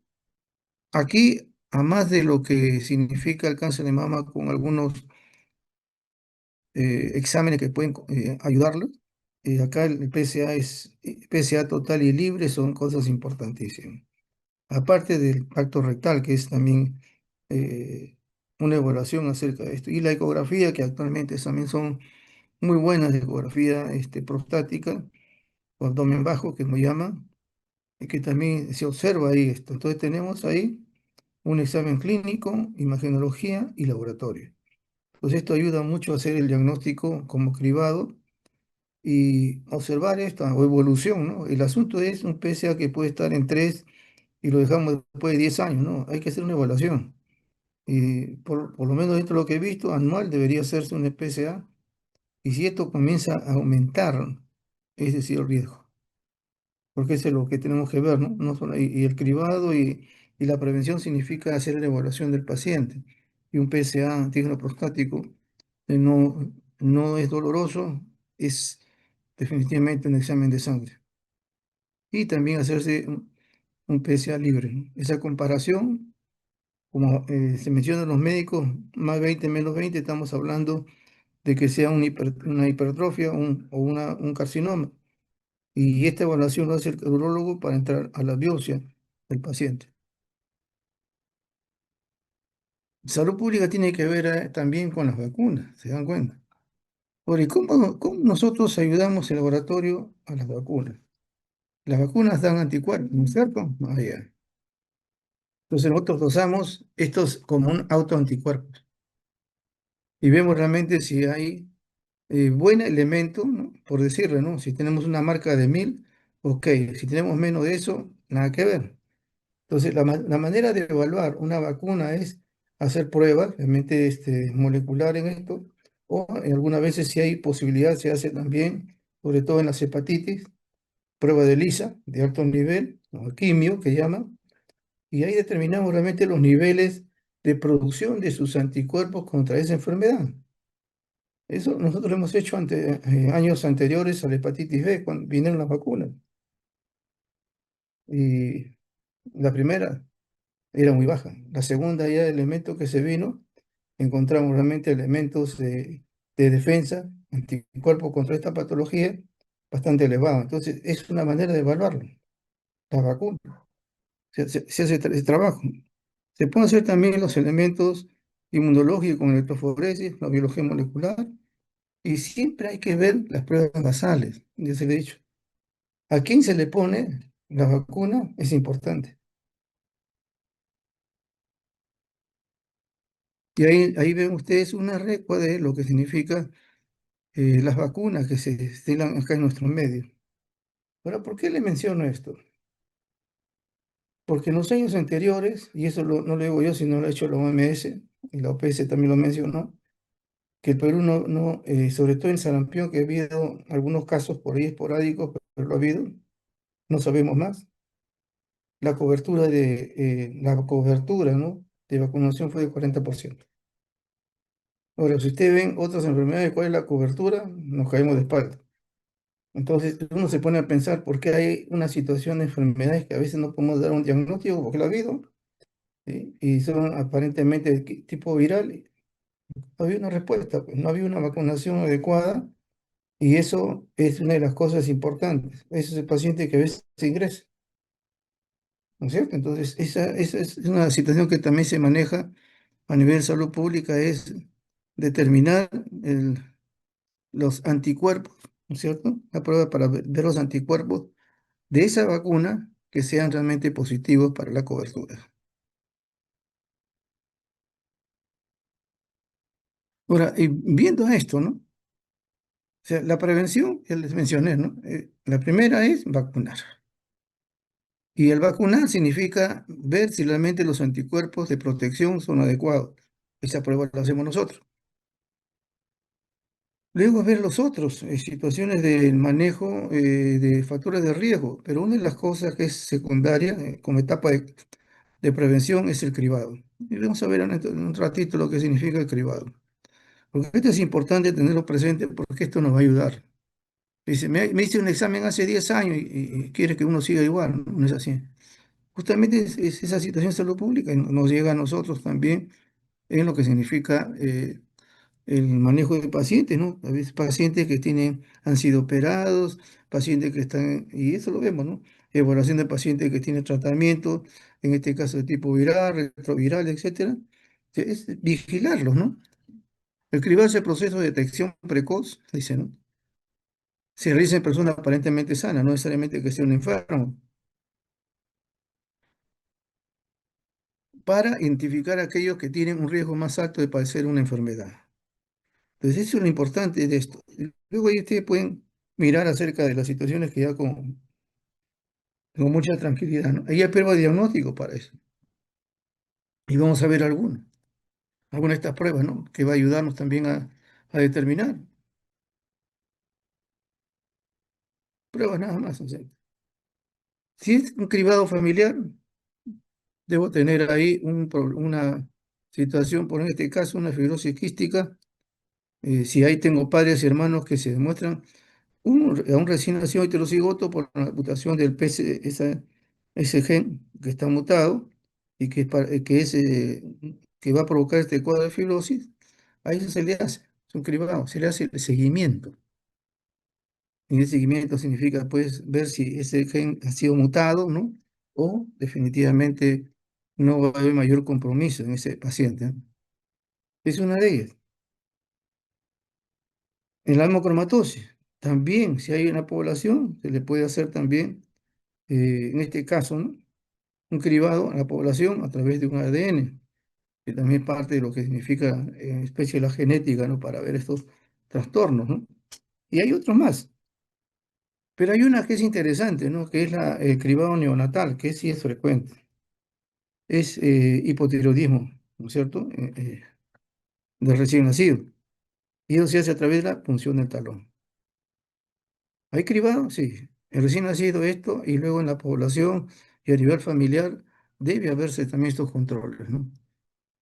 aquí, a más de lo que significa el cáncer de mama con algunos exámenes que pueden ayudarlo, acá el PSA PSA total y libre son cosas importantísimas. Aparte del acto rectal, que es también eh, una evaluación acerca de esto. Y la ecografía, que actualmente también son muy buenas, de ecografía prostática o abdomen bajo, que nos llaman, y que también se observa ahí esto. Entonces tenemos ahí un examen clínico, imagenología y laboratorio. Pues esto ayuda mucho a hacer el diagnóstico como cribado y observar esta o evolución, ¿no? El asunto es un PSA que puede estar en 3 y lo dejamos después de 10 años, ¿no? Hay que hacer una evaluación. Y por lo menos dentro de lo que he visto, anual debería hacerse un PSA. Y si esto comienza a aumentar, es decir, el riesgo. Porque eso es lo que tenemos que ver, ¿no? Y el cribado y la prevención significa hacer la evaluación del paciente. Y un PSA antígeno prostático no es doloroso, es definitivamente un examen de sangre. Y también hacerse un PSA libre, ¿no? Esa comparación, como se menciona en los médicos, más 20 menos 20 estamos hablando de que sea una hipertrofia un carcinoma. Y esta evaluación lo hace el urologo para entrar a la biopsia del paciente. Salud pública tiene que ver también con las vacunas, ¿se dan cuenta? Porque ¿cómo nosotros ayudamos el laboratorio a las vacunas? Las vacunas dan anticuerpos, ¿no es cierto? Ah, ya. Entonces nosotros dosamos estos como un autoanticuerpo y vemos realmente si hay buen elemento, ¿no? Por decirlo, ¿no? Si tenemos una marca de 1.000, ok. Si tenemos menos de eso, nada que ver. Entonces, la manera de evaluar una vacuna es hacer pruebas, realmente molecular en esto, o en algunas veces si hay posibilidad se hace también, sobre todo en las hepatitis, prueba de ELISA de alto nivel, o quimio que llaman, y ahí determinamos realmente los niveles de producción de sus anticuerpos contra esa enfermedad. Eso nosotros lo hemos hecho años anteriores a la hepatitis B, cuando vinieron las vacunas. Y la primera era muy baja. La segunda ya el elemento que se vino, encontramos realmente elementos de defensa, anticuerpos contra esta patología, bastante elevados. Entonces, es una manera de evaluarlo, la vacuna. Se hace ese trabajo. Se pueden hacer también los elementos inmunológicos con electroforesis, la biología molecular, y siempre hay que ver las pruebas basales, ya se le he dicho. ¿A quién se le pone la vacuna? Es importante. Y ahí ven ustedes una recua de lo que significa las vacunas que se estilan acá en nuestro medio. Ahora, ¿por qué le menciono esto? Porque en los años anteriores, y eso no lo digo yo, sino lo ha hecho la OMS, y la OPS también lo mencionó, que el Perú sobre todo en sarampión, que ha habido algunos casos por ahí esporádicos, pero lo ha habido, no sabemos más. La cobertura, ¿no? De vacunación fue de 40%. Ahora, si ustedes ven otras enfermedades, ¿cuál es la cobertura? Nos caemos de espalda. Entonces uno se pone a pensar por qué hay una situación de enfermedades que a veces no podemos dar un diagnóstico porque la ha habido, ¿sí? Y son aparentemente de tipo viral. Y no había una respuesta, pues, no había una vacunación adecuada y eso es una de las cosas importantes. Ese es el paciente que a veces se ingresa, ¿no es cierto? Entonces esa es una situación que también se maneja a nivel de salud pública, es determinar los anticuerpos, ¿no es cierto? La prueba para ver los anticuerpos de esa vacuna que sean realmente positivos para la cobertura. Ahora, y viendo esto, ¿no? O sea, la prevención, ya les mencioné, ¿no? La primera es vacunar. Y el vacunar significa ver si realmente los anticuerpos de protección son adecuados. Esa prueba la hacemos nosotros. Luego ver los otros, situaciones del manejo de factores de riesgo, pero una de las cosas que es secundaria como etapa de prevención es el cribado. Y vamos a ver en un ratito lo que significa el cribado. Porque esto es importante tenerlo presente porque esto nos va a ayudar. Dice, me hice un examen hace 10 años y quiere que uno siga igual, ¿no? No es así. Justamente es esa situación de salud pública y nos llega a nosotros también en lo que significa el manejo de pacientes, ¿no? A veces pacientes que han sido operados, pacientes que están, y eso lo vemos, ¿no? Evaluación de pacientes que tienen tratamiento, en este caso de tipo viral, retroviral, etcétera. Es vigilarlos, ¿no? El cribado es el proceso de detección precoz, dice, ¿no? Se realiza en personas aparentemente sanas, no necesariamente que sea un enfermo, para identificar a aquellos que tienen un riesgo más alto de padecer una enfermedad. Entonces, eso es lo importante de esto. Luego ahí ustedes pueden mirar acerca de las situaciones que ya con mucha tranquilidad, ¿no? Ahí hay pruebas de diagnóstico para eso. Y vamos a ver alguna de estas pruebas, ¿no? Que va a ayudarnos también a determinar. Pruebas nada más. O sea, si es un cribado familiar, debo tener ahí una situación, por en este caso, una fibrosis quística. Si ahí tengo padres y hermanos que se demuestran a un recién nacido heterocigoto por la mutación del PC, ese gen que está mutado y que va a provocar este cuadro de fibrosis, a eso se le hace, es un cribado, se le hace el seguimiento. Y el seguimiento significa pues ver si ese gen ha sido mutado, ¿no? O definitivamente no va a haber mayor compromiso en ese paciente, ¿no? Es una de ellas. En la hemocromatosis, también, si hay una población, se le puede hacer también, en este caso, ¿no? Un cribado a la población a través de un ADN, que también es parte de lo que significa en especie la genética, ¿no? Para ver estos trastornos, ¿no? Y hay otros más, pero hay una que es interesante, ¿no? Que es el cribado neonatal, que sí es frecuente. Es hipotiroidismo, ¿no es cierto? Del recién nacido. Y eso se hace a través de la punción del talón. ¿Hay cribado? Sí. El recién nacido esto, y luego en la población y a nivel familiar debe haberse también estos controles, ¿no?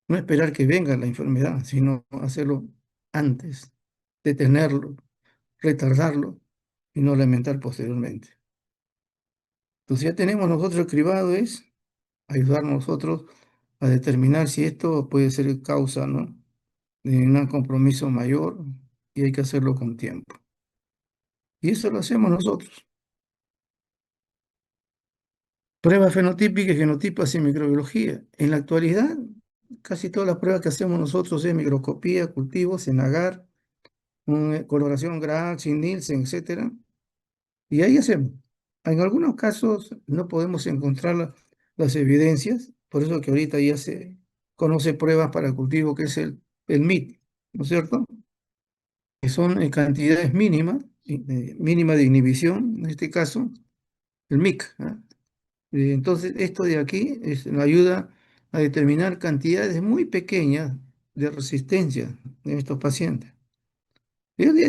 No esperar que venga la enfermedad, sino hacerlo antes, detenerlo, retardarlo y no lamentar posteriormente. Entonces ya tenemos nosotros el cribado, es ayudar a nosotros a determinar si esto puede ser causa, ¿no? De un compromiso mayor y hay que hacerlo con tiempo. Y eso lo hacemos nosotros. Pruebas fenotípicas, genotipas y microbiología. En la actualidad, casi todas las pruebas que hacemos nosotros es microscopía, cultivos, en agar, coloración Grant, sin Nielsen, etcétera. Y ahí hacemos. En algunos casos no podemos encontrar las evidencias, por eso que ahorita ya se conoce pruebas para el cultivo, que es el MIT, ¿no es cierto? Que son cantidades mínimas, mínima de inhibición, en este caso, el MIC, ¿ah? Entonces, esto de aquí nos ayuda a determinar cantidades muy pequeñas de resistencia en estos pacientes. Y hoy día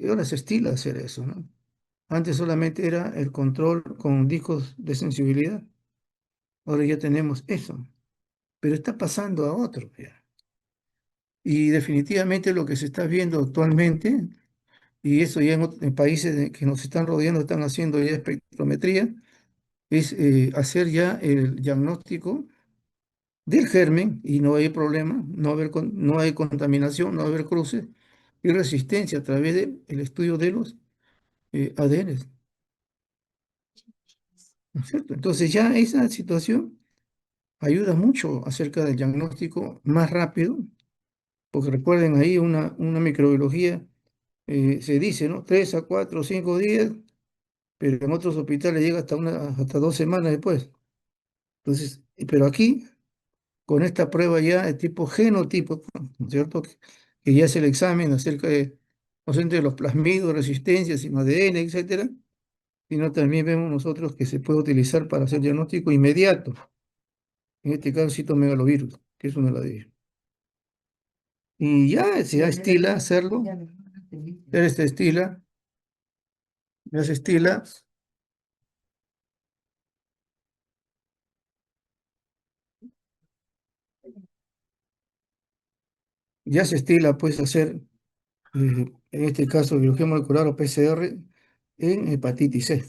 ahora se estila hacer eso, ¿no? Antes solamente era el control con discos de sensibilidad. Ahora ya tenemos eso, pero está pasando a otro ya. Y definitivamente lo que se está viendo actualmente, y eso ya en países que nos están rodeando están haciendo ya espectrometría, es hacer ya el diagnóstico del germen y no hay problema, no hay contaminación, no va a haber cruces y resistencia a través del estudio de los ADN, ¿no es cierto? Entonces ya esa situación ayuda mucho acerca del diagnóstico más rápido, porque recuerden ahí una microbiología se dice, ¿no? 3 a 4 o 5 días, pero en otros hospitales llega hasta 2 semanas después. Entonces, pero aquí, con esta prueba ya de tipo genotipo, ¿no es cierto? Que ya es el examen acerca de, no solamente de los plasmidos, resistencias, sino ADN, etcétera, sino también vemos nosotros que se puede utilizar para hacer diagnóstico inmediato, en este caso citomegalovirus, que es una de las de ellas. Y ya se estila hacerlo, ya se estila, ya se estila, ya se estila pues hacer, en este caso, biología molecular o PCR en hepatitis C.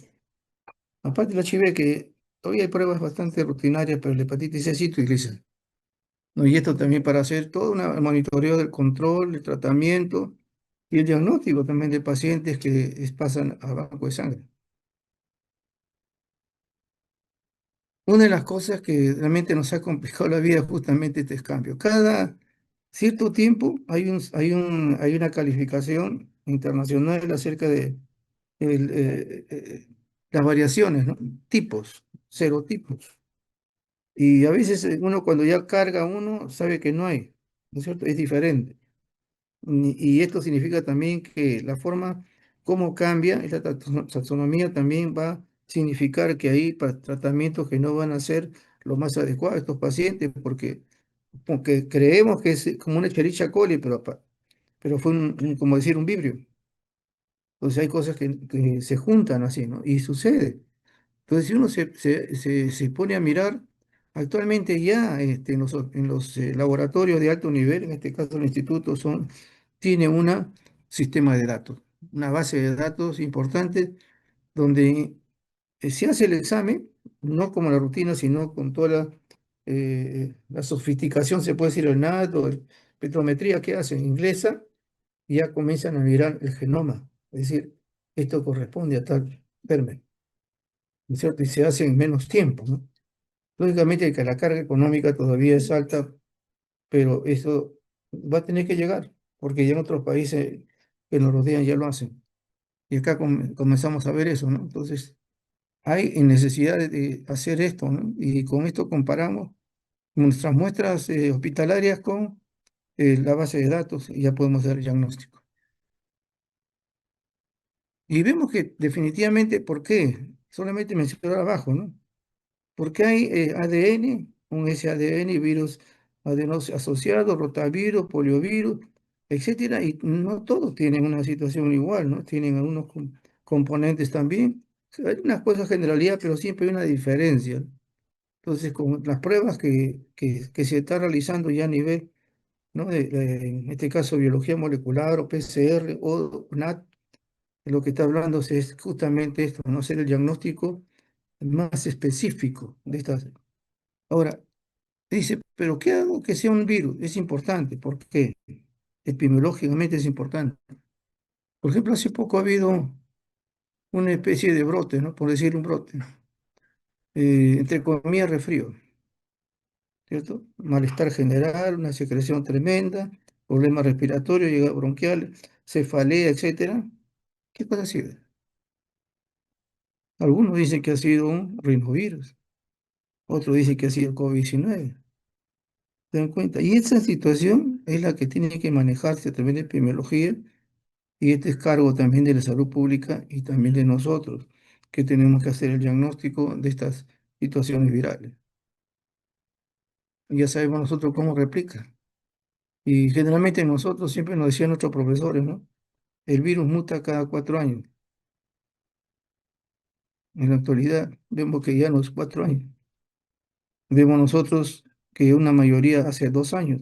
Aparte del HIV, que todavía hay pruebas bastante rutinarias, pero la hepatitis C sí utiliza. ¿No? Y esto también para hacer todo un monitoreo del control, el tratamiento y el diagnóstico también de pacientes que pasan a banco de sangre. Una de las cosas que realmente nos ha complicado la vida es justamente este cambio. Cada cierto tiempo hay una calificación internacional acerca de las variaciones, ¿no? Tipos, serotipos. Y a veces uno cuando ya carga uno sabe que no hay, ¿no es cierto? Es diferente. Y esto significa también que la forma como cambia, esta taxonomía también va a significar que hay tratamientos que no van a ser lo más adecuados a estos pacientes, porque creemos que es como una Escherichia coli, pero fue como decir un vibrio. Entonces hay cosas que se juntan así, ¿no? Y sucede. Entonces, si uno se pone a mirar, actualmente ya en los laboratorios de alto nivel, en este caso el instituto, tiene un sistema de datos, una base de datos importante donde se hace el examen, no como la rutina, sino con toda la sofisticación, se puede decir, el NAT o el petrometría que hacen, inglesa, y ya comienzan a mirar el genoma, es decir, esto corresponde a tal germen, ¿no es cierto? Y se hace en menos tiempo, ¿no? Lógicamente que la carga económica todavía es alta, pero eso va a tener que llegar, porque ya en otros países que nos rodean ya lo hacen. Y acá comenzamos a ver eso, ¿no? Entonces, hay necesidad de hacer esto, ¿no? Y con esto comparamos nuestras muestras hospitalarias con la base de datos y ya podemos dar el diagnóstico. Y vemos que definitivamente, ¿por qué? Solamente mencionar abajo, ¿no? Porque hay ADN, un sADN, virus adenoso asociado, rotavirus, poliovirus, etcétera, y no todos tienen una situación igual, ¿no? Tienen algunos componentes también. Hay unas cosas generalidad, pero siempre hay una diferencia. Entonces, con las pruebas que se está realizando ya a nivel, ¿no? En este caso, biología molecular o PCR o NAT, lo que está hablando es justamente esto, no ser el diagnóstico más específico de estas. Ahora, dice, ¿pero qué hago que sea un virus? Es importante, porque epidemiológicamente es importante. Por ejemplo, hace poco ha habido una especie de brote, ¿no? Por decir un brote, entre comillas, resfrío, ¿cierto? Malestar general, una secreción tremenda, problemas respiratorios, llegada bronquial, cefalea, etcétera. ¿Qué cosa ha sido? Algunos dicen que ha sido un rinovirus, otros dicen que ha sido COVID-19. ¿Se dan cuenta? Y esa situación es la que tiene que manejarse a través de epidemiología. Y este es cargo también de la salud pública y también de nosotros, que tenemos que hacer el diagnóstico de estas situaciones virales. Y ya sabemos nosotros cómo replica. Y generalmente nosotros, siempre nos decían nuestros profesores, ¿no? El virus muta cada 4 años. En la actualidad vemos que ya no es 4 años. Vemos nosotros que una mayoría hace 2 años.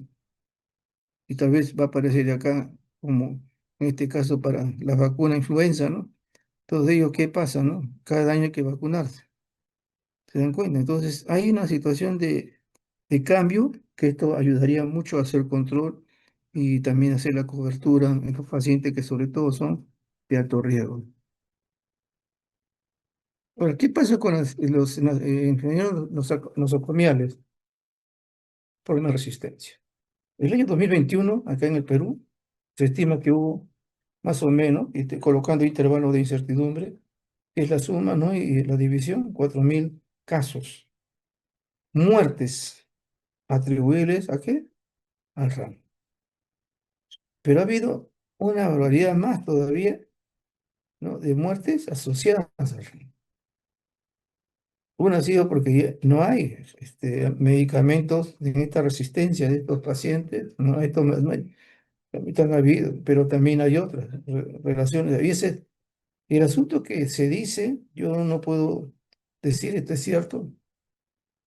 Y tal vez va a aparecer de acá, como en este caso para la vacuna influenza, ¿no? Todos ellos, ¿qué pasa, no? Cada año hay que vacunarse. ¿Se dan cuenta? Entonces, hay una situación de cambio que esto ayudaría mucho a hacer control y también hacer la cobertura en los pacientes que sobre todo son de alto riesgo. Ahora, ¿qué pasa con los ingenieros nosocomiales? Problemas de resistencia. El año 2021 acá en el Perú, se estima que hubo más o menos, y colocando intervalos de incertidumbre, es la suma, ¿no? Y la división, 4.000 casos. Muertes atribuibles ¿a qué? Al RAM. Pero ha habido una barbaridad más todavía, ¿no? De muertes asociadas al RAM. Una ha sido porque ya no hay medicamentos en esta resistencia de estos pacientes, no, esto no hay, también ha habido, pero también hay otras relaciones. Y el asunto que se dice, yo no puedo decir esto es cierto,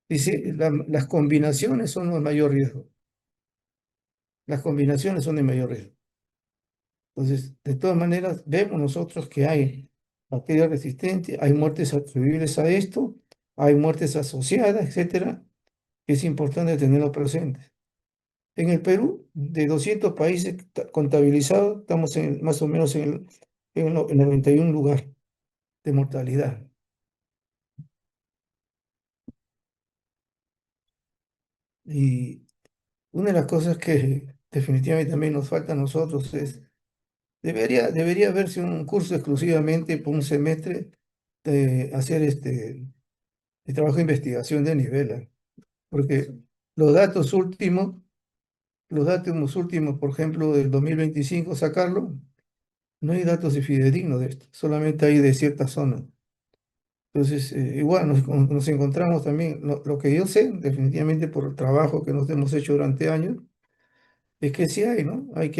dice, las combinaciones son el mayor riesgo, las combinaciones son el mayor riesgo. Entonces, de todas maneras, vemos nosotros que hay bacterias resistentes, hay muertes atribuibles a esto, hay muertes asociadas, etcétera. Es importante tenerlo presente. En el Perú, de 200 países contabilizados, estamos más o menos en el 91 lugar de mortalidad. Y una de las cosas que definitivamente también nos falta a nosotros es, debería haberse un curso exclusivamente por un semestre de hacer de trabajo de investigación de nivel, porque los datos últimos, por ejemplo, del 2025 sacarlo, no hay datos de fidedignos de esto, solamente hay de ciertas zonas. Entonces, igual nos encontramos también, lo que yo sé, definitivamente por el trabajo que nos hemos hecho durante años, es que sí hay, ¿no? Hay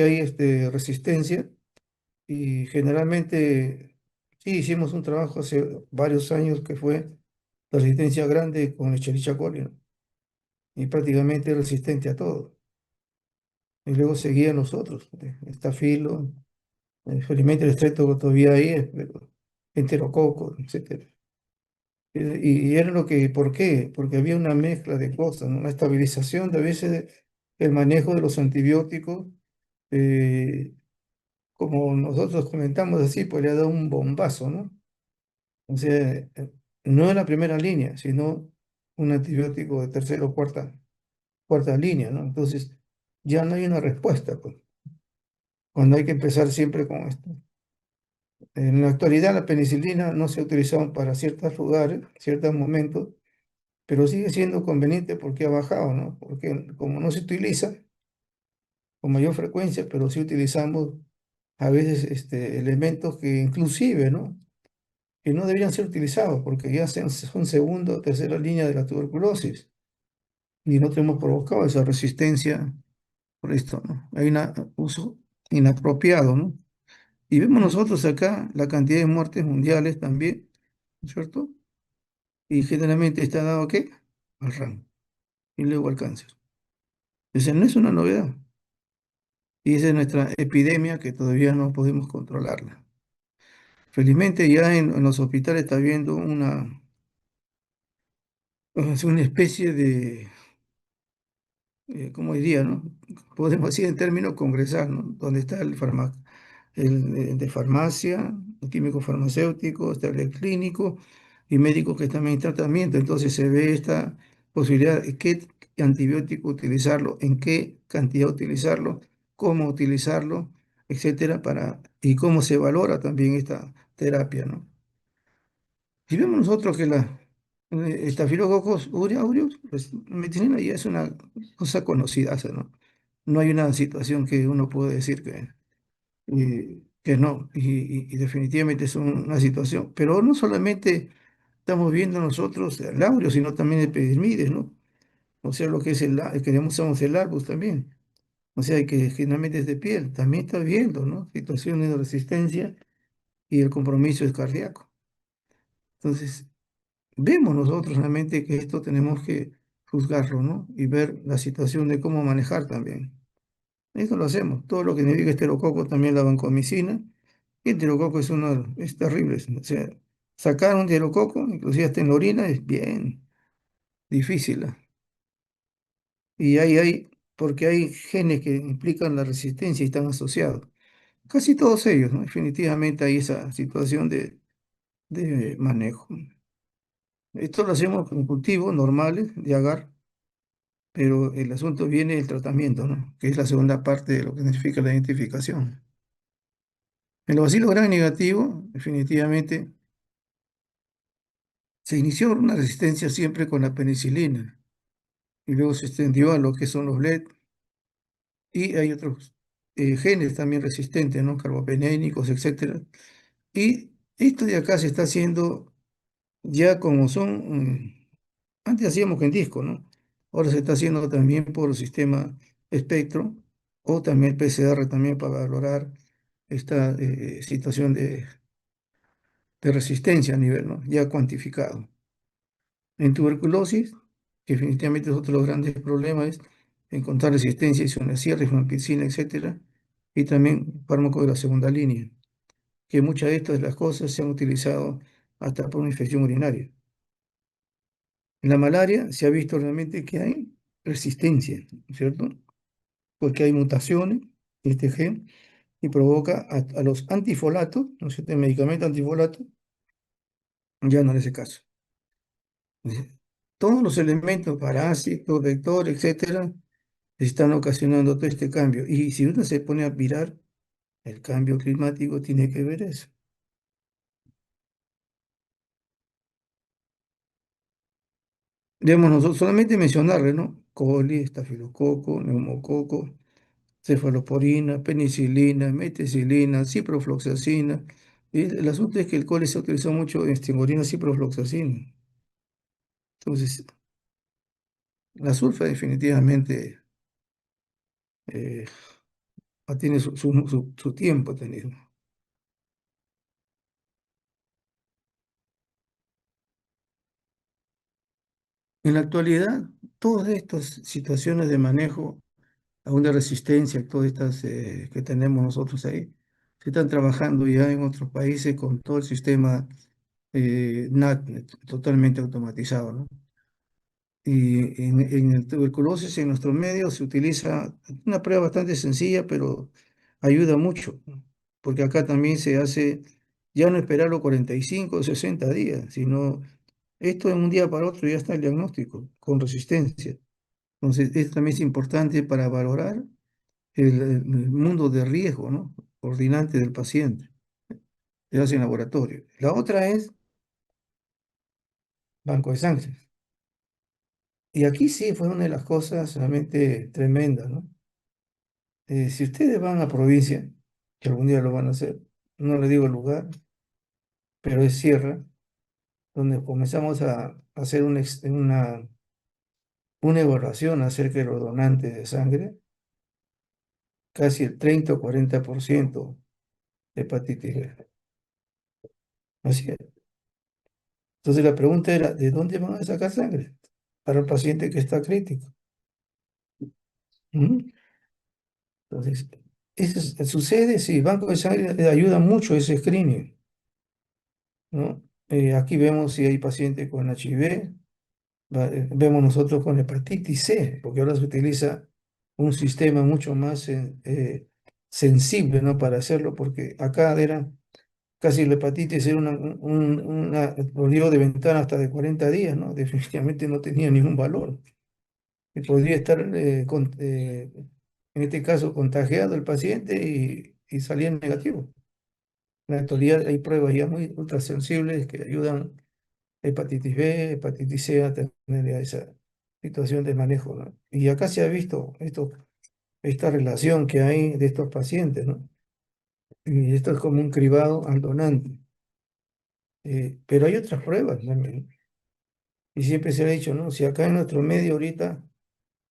resistencia y generalmente sí hicimos un trabajo hace varios años que fue la resistencia grande con Escherichia coli, ¿no? Y prácticamente resistente a todo. Y luego seguía nosotros, estafilo, felizmente el estrepto todavía ahí, pero enterococo, etcétera. Y era lo que, ¿por qué? Porque había una mezcla de cosas, ¿no? Una estabilización de a veces el manejo de los antibióticos, eh, como nosotros comentamos así, pues le ha dado un bombazo, ¿no? O sea, no en la primera línea, sino un antibiótico de tercera o cuarta línea, ¿no? Entonces, ya no hay una respuesta, pues, cuando hay que empezar siempre con esto. En la actualidad la penicilina no se ha utilizado para ciertos lugares, ciertos momentos, pero sigue siendo conveniente porque ha bajado, ¿no? Porque como no se utiliza con mayor frecuencia, pero sí utilizamos a veces elementos que inclusive, ¿no? Que no deberían ser utilizados porque ya son segunda o tercera línea de la tuberculosis y no tenemos provocado esa resistencia por esto, ¿no? Hay un uso inapropiado, ¿no? Y vemos nosotros acá la cantidad de muertes mundiales también, ¿no es cierto? Y generalmente está dado ¿a qué? Al RAM y luego al cáncer. Esa no es una novedad. Y esa es nuestra epidemia que todavía no podemos controlarla. Felizmente ya en los hospitales está habiendo una especie de ¿cómo diría, no? Podemos decir en términos congresal, ¿no? Donde está el de farmacia, el químico farmacéutico, está el clínico y médicos que están en tratamiento. Entonces se ve esta posibilidad de qué antibiótico utilizarlo, en qué cantidad utilizarlo, cómo utilizarlo, etcétera, y cómo se valora también esta terapia, ¿no? Si vemos nosotros que la Staphylococcus aureus, pues medicina ya es una cosa conocida, o sea, ¿no? No hay una situación que uno pueda decir que no, y definitivamente es una situación, pero no solamente estamos viendo nosotros el aureo, sino también el epidermides, ¿no? O sea, lo que es el que llamamos el arbus también, o sea, que generalmente es de piel, también está viendo, ¿no? Situaciones de resistencia y el compromiso es cardíaco. Entonces, vemos nosotros realmente que esto tenemos que juzgarlo, ¿no? Y ver la situación de cómo manejar también. Esto lo hacemos. Todo lo que significa esterococo también la vancomicina. Y el esterococo es terrible. O sea, sacar un esterococo, inclusive hasta en la orina, es bien difícil. Y porque hay genes que implican la resistencia y están asociados. Casi todos ellos, ¿no? Definitivamente hay esa situación de manejo. Esto lo hacemos con cultivos normales de agar, pero el asunto viene del tratamiento, ¿no? Que es la segunda parte de lo que significa la identificación. En los bacilos gram negativo, definitivamente, se inició una resistencia siempre con la penicilina y luego se extendió a lo que son los LED y hay otros genes también resistentes, ¿no? Carbapenémicos, etcétera. Y esto de acá se está haciendo ya como son, antes hacíamos en disco, ¿no? Ahora se está haciendo también por el sistema espectro o también PCR también para valorar esta situación de resistencia a nivel, ¿no? Ya cuantificado. En tuberculosis, que definitivamente es otro de los grandes problemas, es encontrar resistencia a isoniazida, rifampicina, etcétera, y también fármacos de la segunda línea, que muchas de estas las cosas se han utilizado hasta por una infección urinaria. En la malaria se ha visto realmente que hay resistencia, ¿cierto? Porque hay mutaciones en este gen y provoca a los antifolatos, ¿no es cierto? El medicamento antifolato ya no le hace caso. Todos los elementos, parásitos, vectores, etcétera, están ocasionando todo este cambio. Y si uno se pone a mirar, el cambio climático tiene que ver eso. Debemos nosotros solamente mencionarle, ¿no? Coli, estafilococo, neumococo, cefalosporina, penicilina, meticilina, ciprofloxacina. Y el asunto es que el coli se utilizó mucho en stimorina, ciprofloxacina. Entonces, la sulfa definitivamente eh, tiene su tiempo tenido. En la actualidad, todas estas situaciones de manejo aún de resistencia, todas estas que tenemos nosotros ahí, se están trabajando ya en otros países con todo el sistema NAT totalmente automatizado, ¿no? Y en el tuberculosis, en nuestro medio, se utiliza una prueba bastante sencilla, pero ayuda mucho, ¿no? Porque acá también se hace, ya no esperar los 45 o 60 días, sino esto de un día para otro ya está el diagnóstico, con resistencia. Entonces, esto también es importante para valorar el mundo de riesgo, ¿no? Coordinante del paciente, se hace en laboratorio. La otra es banco de sangre. Y aquí sí fue una de las cosas realmente tremendas, ¿no? Si ustedes van a provincia, que algún día lo van a hacer, no le digo el lugar, pero es Sierra, donde comenzamos a hacer una evaluación acerca de los donantes de sangre, casi el 30 o 40% de hepatitis B. Así es. Entonces la pregunta era, ¿de dónde van a sacar sangre para el paciente que está crítico? ¿Mm? Entonces, sucede, sí, Banco de Sangre ayuda mucho a ese screening, ¿no? Aquí vemos si hay paciente con HIV, vemos nosotros con hepatitis C, porque ahora se utiliza un sistema mucho más sensible, ¿no? Para hacerlo, porque acá era casi la hepatitis era una periodo de ventana hasta de 40 días, ¿no? Definitivamente no tenía ningún valor. Y podría estar, en este caso, contagiado el paciente y salir negativo. En la actualidad hay pruebas ya muy ultrasensibles que ayudan a hepatitis B, hepatitis C a tener ya esa situación de manejo, ¿no? Y acá se ha visto esta relación que hay de estos pacientes, ¿no? Y esto es como un cribado al donante. Pero hay otras pruebas también. Y siempre se ha dicho, ¿no? Si acá en nuestro medio ahorita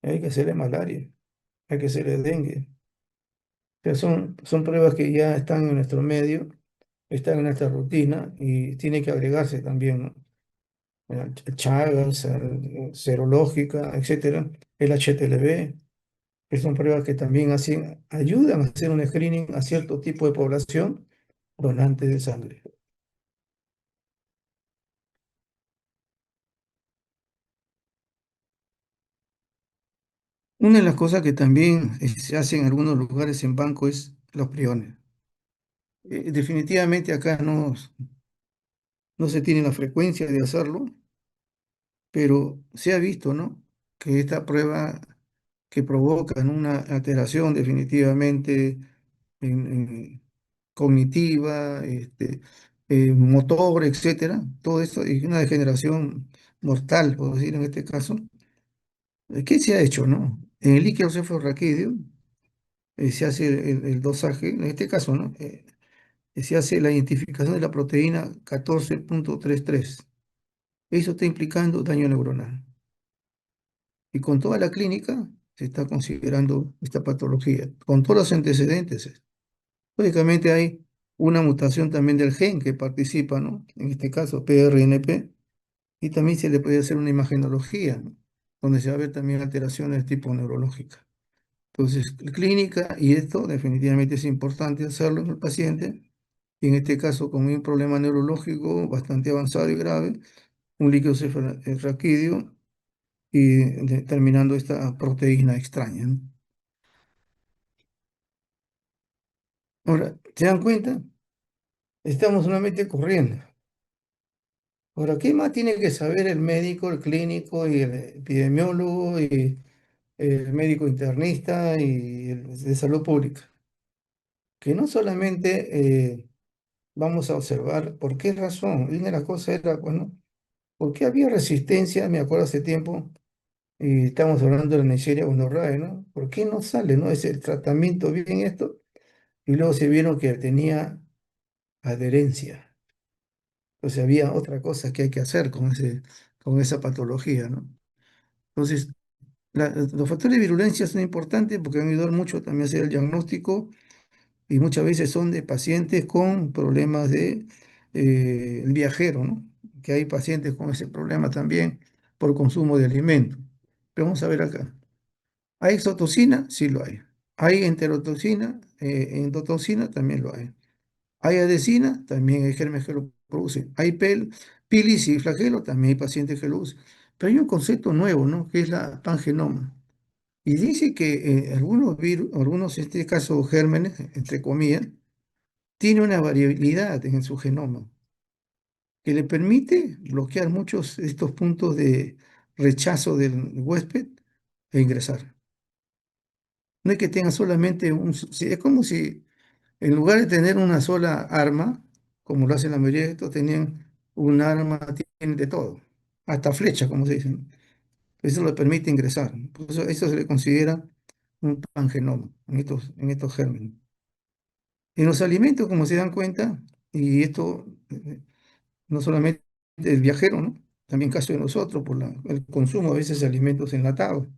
hay que hacerle malaria, hay que hacerle dengue. Sea, son pruebas que ya están en nuestro medio, están en nuestra rutina y tiene que agregarse también, ¿no? Chagas, serológica, etcétera, el HTLV, que son pruebas que también ayudan a hacer un screening a cierto tipo de población donante de sangre. Una de las cosas que también se hace en algunos lugares en banco es los priones. Definitivamente acá no se tiene la frecuencia de hacerlo, pero se ha visto, ¿no? Que esta prueba que provocan una alteración definitivamente cognitiva, motor, etcétera, todo esto, y una degeneración mortal, por decir en este caso. ¿Qué se ha hecho, no? En el líquido cefalorraquídeo se hace el dosaje, en este caso, ¿no? Se hace la identificación de la proteína 14.33. Eso está implicando daño neuronal. Y con toda la clínica se está considerando esta patología, con todos los antecedentes. Lógicamente hay una mutación también del gen que participa, ¿no? En este caso, PRNP, y también se le puede hacer una imagenología, ¿no? Donde se va a ver también alteraciones de tipo neurológica. Entonces, clínica, y esto definitivamente es importante hacerlo en el paciente, y en este caso con un problema neurológico bastante avanzado y grave, un líquido cefalorraquídeo y determinando esta proteína extraña, ¿no? Ahora, ¿se dan cuenta? Estamos solamente corriendo. Ahora, ¿qué más tiene que saber el médico, el clínico y el epidemiólogo y el médico internista y el de salud pública? Que no solamente vamos a observar por qué razón. Y una de las cosas era, bueno, ¿por qué había resistencia? Me acuerdo hace tiempo, y estamos hablando de la Neisseria gonorrhoeae, ¿no? ¿Por qué no sale, no? Es el tratamiento bien esto, y luego se vieron que tenía adherencia. Entonces había otra cosa que hay que hacer con esa patología, ¿no? Entonces, los factores de virulencia son importantes porque van a ayudar mucho también a hacer el diagnóstico y muchas veces son de pacientes con problemas de el viajero, ¿no? Que hay pacientes con ese problema también por consumo de alimentos. Pero vamos a ver acá. ¿Hay exotoxina? Sí lo hay. ¿Hay enterotoxina? Endotoxina también lo hay. ¿Hay adesina? También hay gérmenes que lo producen. ¿Hay pilis y flagelo? También hay pacientes que lo usan. Pero hay un concepto nuevo, ¿no? Que es la pangenoma. Y dice que algunos virus, algunos, en este caso gérmenes, entre comillas, tiene una variabilidad en su genoma que le permite bloquear muchos de estos puntos de rechazo del huésped e ingresar. No es que tenga solamente es como si en lugar de tener una sola arma, como lo hacen la mayoría de estos, tenían un arma, tienen de todo, hasta flecha, como se dice. Eso le permite ingresar. Por eso se le considera un pangenoma en estos gérmenes. En los alimentos, como se dan cuenta, y esto no solamente el viajero, ¿no? También caso de nosotros por el consumo a veces de alimentos enlatados.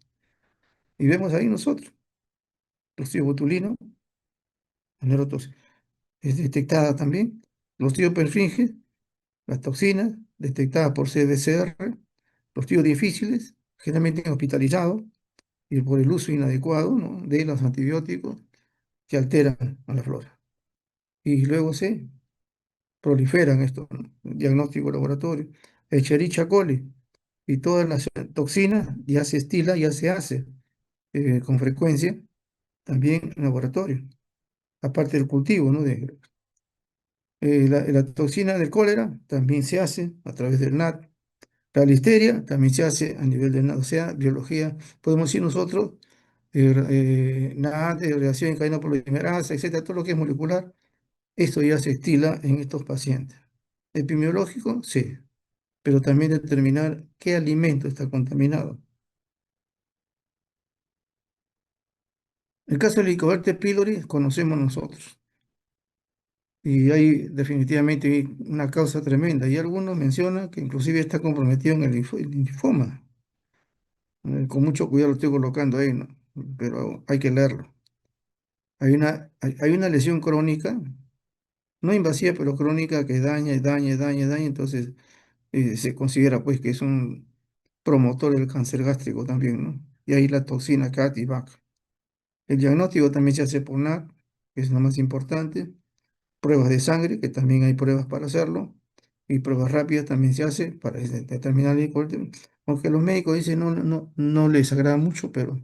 Y vemos ahí nosotros, clostridium es detectada también, Clostridium perfringens, las toxinas detectadas por CDCR, clostridios difíciles, generalmente hospitalizados, y por el uso inadecuado, ¿no? De los antibióticos que alteran a la flora. Y luego se proliferan estos, ¿no? Diagnóstico laboratorio. Escherichia coli y todas las toxinas ya se estila, ya se hace con frecuencia también en laboratorio, aparte del cultivo, ¿no? La toxina del cólera también se hace a través del NAT. La listeria también se hace a nivel del NAT, o sea, biología, podemos decir nosotros, NAT, reacción en cadena polimerasa, etcétera, todo lo que es molecular, esto ya se estila en estos pacientes. Epidemiológico, sí, pero también determinar qué alimento está contaminado. El caso del Helicobacter pylori conocemos nosotros y hay definitivamente una causa tremenda y algunos mencionan que inclusive está comprometido en el linfoma. Con mucho cuidado lo estoy colocando ahí, ¿no? Pero hay que leerlo. Hay una lesión crónica, no invasiva, pero crónica que daña y daña y daña y daña, entonces se considera pues que es un promotor del cáncer gástrico también, ¿no? Y ahí la toxina CAT y VAC. El diagnóstico también se hace por NAT, que es lo más importante. Pruebas de sangre, que también hay pruebas para hacerlo. Y pruebas rápidas también se hace para determinar el corte. Aunque los médicos dicen no les agrada mucho, pero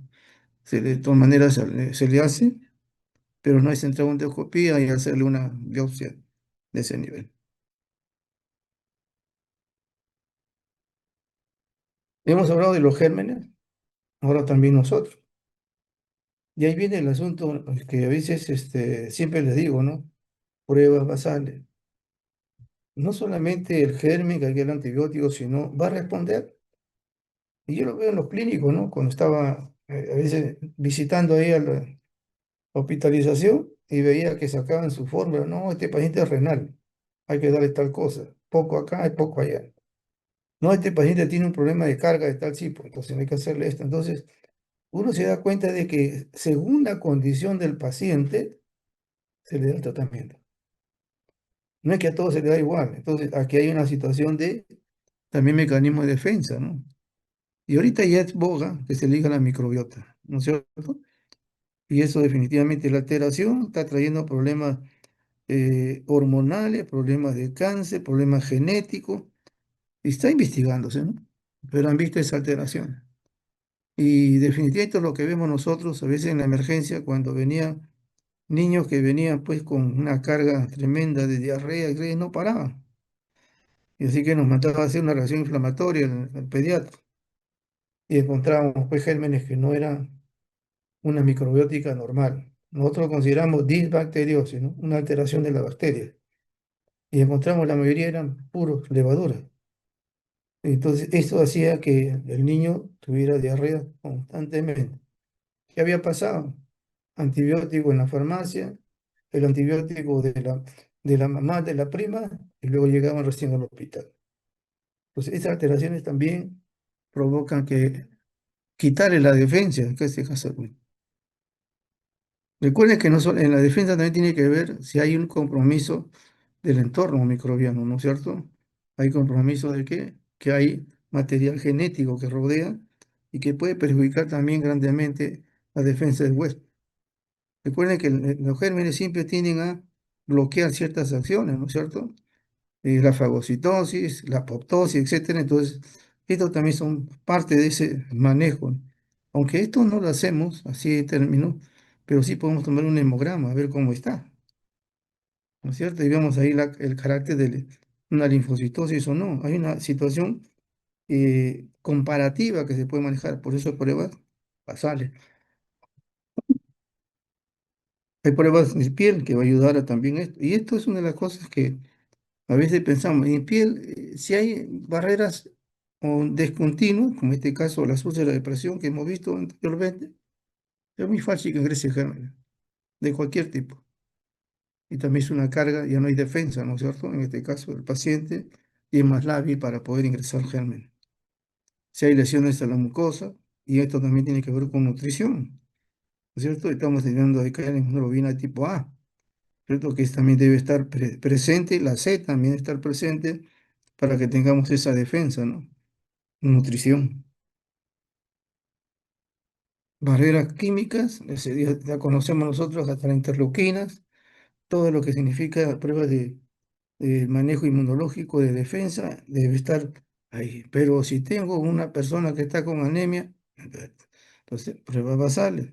de todas maneras se le hace, pero no es entrar a una endoscopía y hacerle una biopsia de ese nivel. Hemos hablado de los gérmenes, ahora también nosotros. Y ahí viene el asunto que a veces siempre les digo, ¿no? pruebas basales. No solamente el germen que hay que el antibiótico, sino va a responder. Y yo lo veo en los clínicos, ¿no? Cuando estaba a veces visitando ahí a la hospitalización y veía que sacaban su fórmula, no, este paciente es renal, hay que darle tal cosa, poco acá y poco allá. No, este paciente tiene un problema de carga de tal tipo, entonces hay que hacerle esto. Entonces, uno se da cuenta de que según la condición del paciente, se le da el tratamiento. No es que a todos se le da igual. Entonces, aquí hay una situación de también mecanismo de defensa, ¿no? Y ahorita ya es boga que se liga a la microbiota, ¿no es cierto? Y eso definitivamente, la alteración está trayendo problemas hormonales, problemas de cáncer, problemas genéticos, y está investigándose, ¿no? Pero han visto esa alteración. Y definitivamente lo que vemos nosotros a veces en la emergencia, cuando venían niños que venían pues con una carga tremenda de diarrea, y no paraban. Y así que nos mandaba a hacer una reacción inflamatoria el pediatra. Y encontrábamos pues gérmenes que no eran una microbiótica normal. Nosotros consideramos disbacteriosis, ¿no? Una alteración de la bacteria. Y encontramos la mayoría eran puros levaduras. Entonces, esto hacía que el niño tuviera diarrea constantemente. ¿Qué había pasado? Antibiótico en la farmacia, el antibiótico de la mamá, de la prima, y luego llegaban recién al hospital. Entonces, estas alteraciones también provocan que quitarle la defensa, en este caso. Recuerden que no solo, en la defensa también tiene que ver si hay un compromiso del entorno microbiano, ¿no es cierto? Hay compromiso de qué? Que hay material genético que rodea y que puede perjudicar también grandemente la defensa del huésped. Recuerden que los gérmenes siempre tienden a bloquear ciertas acciones, ¿no es cierto? La fagocitosis, la apoptosis, etcétera. Entonces, estos también son parte de ese manejo. Aunque esto no lo hacemos así de término, pero sí podemos tomar un hemograma, a ver cómo está, ¿no es cierto? Y vemos ahí el carácter de una linfocitosis o no. Hay una situación comparativa que se puede manejar, por eso pruebas basales. Hay pruebas de piel que va a ayudar a también esto. Y esto es una de las cosas que a veces pensamos, en piel, si hay barreras o descontinuas, como en este caso las úlceras de presión que hemos visto anteriormente, es muy fácil que ingrese gérmenes, de cualquier tipo. Y también es una carga, ya no hay defensa, ¿no es cierto? En este caso, el paciente y es más lábil para poder ingresar gérmenes. Si hay lesiones a la mucosa, y esto también tiene que ver con nutrición, ¿no es cierto? Estamos teniendo de caer en hemoglobina tipo A, ¿cierto? Que también debe estar presente, la C también debe estar presente para que tengamos esa defensa, ¿no? Nutrición. Barreras químicas, ese día ya conocemos nosotros hasta las interleuquinas, todo lo que significa pruebas de manejo inmunológico, de defensa, debe estar ahí. Pero si tengo una persona que está con anemia, entonces pruebas basales.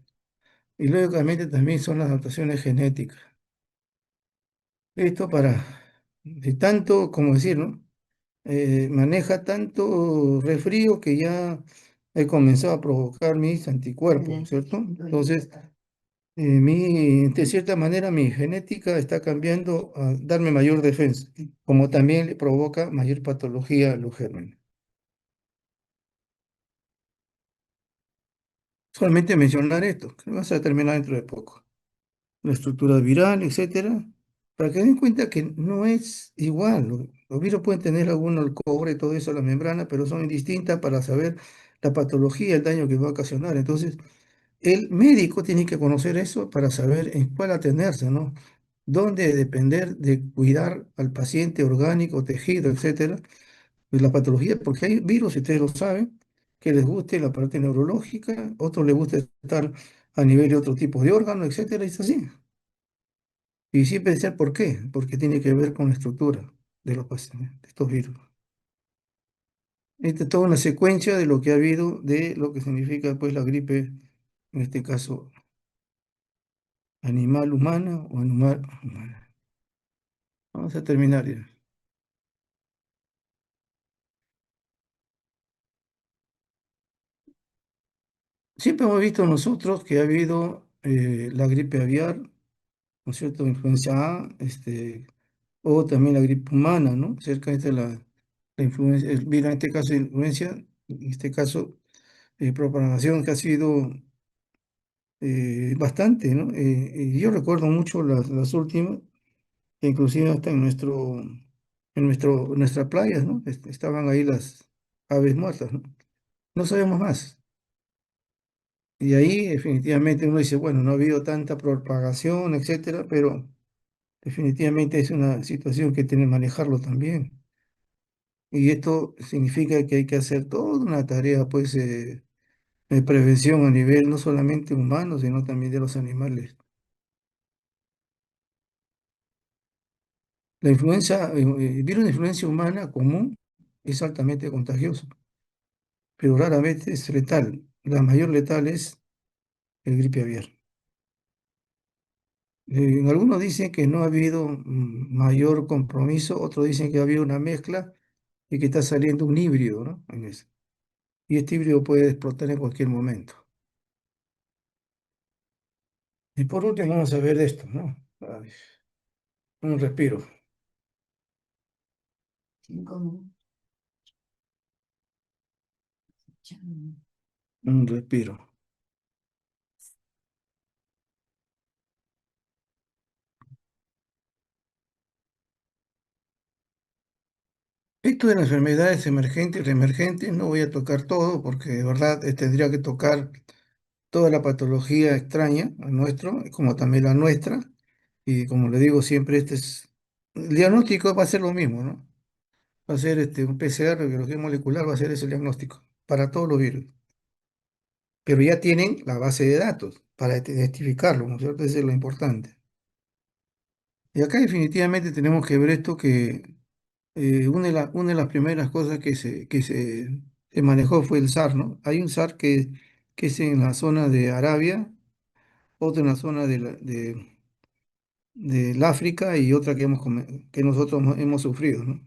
Y lógicamente también son las adaptaciones genéticas. Esto para, de tanto, como decir, ¿no? Maneja tanto resfrío que ya he comenzado a provocar mis anticuerpos, ¿cierto? Entonces, de cierta manera, mi genética está cambiando a darme mayor defensa, como también le provoca mayor patología a los gérmenes. Solamente mencionar esto, que vas a terminar dentro de poco. La estructura viral, etcétera, para que den cuenta que no es igual. Los virus pueden tener alguno, el cobre, todo eso, la membrana, pero son indistintas para saber la patología, el daño que va a ocasionar. Entonces, el médico tiene que conocer eso para saber en cuál atenderse, ¿no? Dónde depender de cuidar al paciente orgánico, tejido, etcétera, de la patología, porque hay virus, y ustedes lo saben, que les guste la parte neurológica, otros les gusta estar a nivel de otro tipo de órgano, etcétera, y es así. Y sí pensar por qué, porque tiene que ver con la estructura de los pacientes, de estos virus. Esta es toda una secuencia de lo que ha habido, de lo que significa pues la gripe, en este caso animal humana o animal humana. Vamos a terminar ya. Siempre hemos visto nosotros que ha habido la gripe aviar, ¿no es cierto? Influencia A, o también la gripe humana, ¿no? Cerca de la influencia, el virus en este caso influencia, en este caso propagación que ha sido bastante, ¿no? Y yo recuerdo mucho las últimas, que inclusive hasta en nuestras playas, ¿no? Estaban ahí las aves muertas, ¿no? No sabemos más. Y ahí definitivamente uno dice, bueno, no ha habido tanta propagación, etcétera, pero definitivamente es una situación que tiene que manejarlo también. Y esto significa que hay que hacer toda una tarea, pues, de prevención a nivel no solamente humano, sino también de los animales. El virus de influencia humana común es altamente contagioso, pero raramente es letal. La mayor letal es el gripe aviar. Algunos dicen que no ha habido mayor compromiso, otros dicen que ha habido una mezcla y que está saliendo un híbrido, ¿no? En eso. Y este híbrido puede explotar en cualquier momento. Y por último, vamos a ver esto, ¿no? Ay, un respiro, un respiro. Esto de las enfermedades emergentes y reemergentes, no voy a tocar todo porque de verdad tendría que tocar toda la patología extraña a nuestro, como también la nuestra. Y como le digo siempre, el diagnóstico va a ser lo mismo, ¿no? Va a ser un PCR, biología molecular, va a ser ese el diagnóstico para todos los virus. Pero ya tienen la base de datos para identificarlo, ¿no es cierto? Eso es lo importante. Y acá definitivamente tenemos que ver esto que una de las primeras cosas se manejó fue el SAR, ¿no? Hay un SAR que es en la zona de Arabia, otro en la zona del África y otra que nosotros hemos sufrido, ¿no?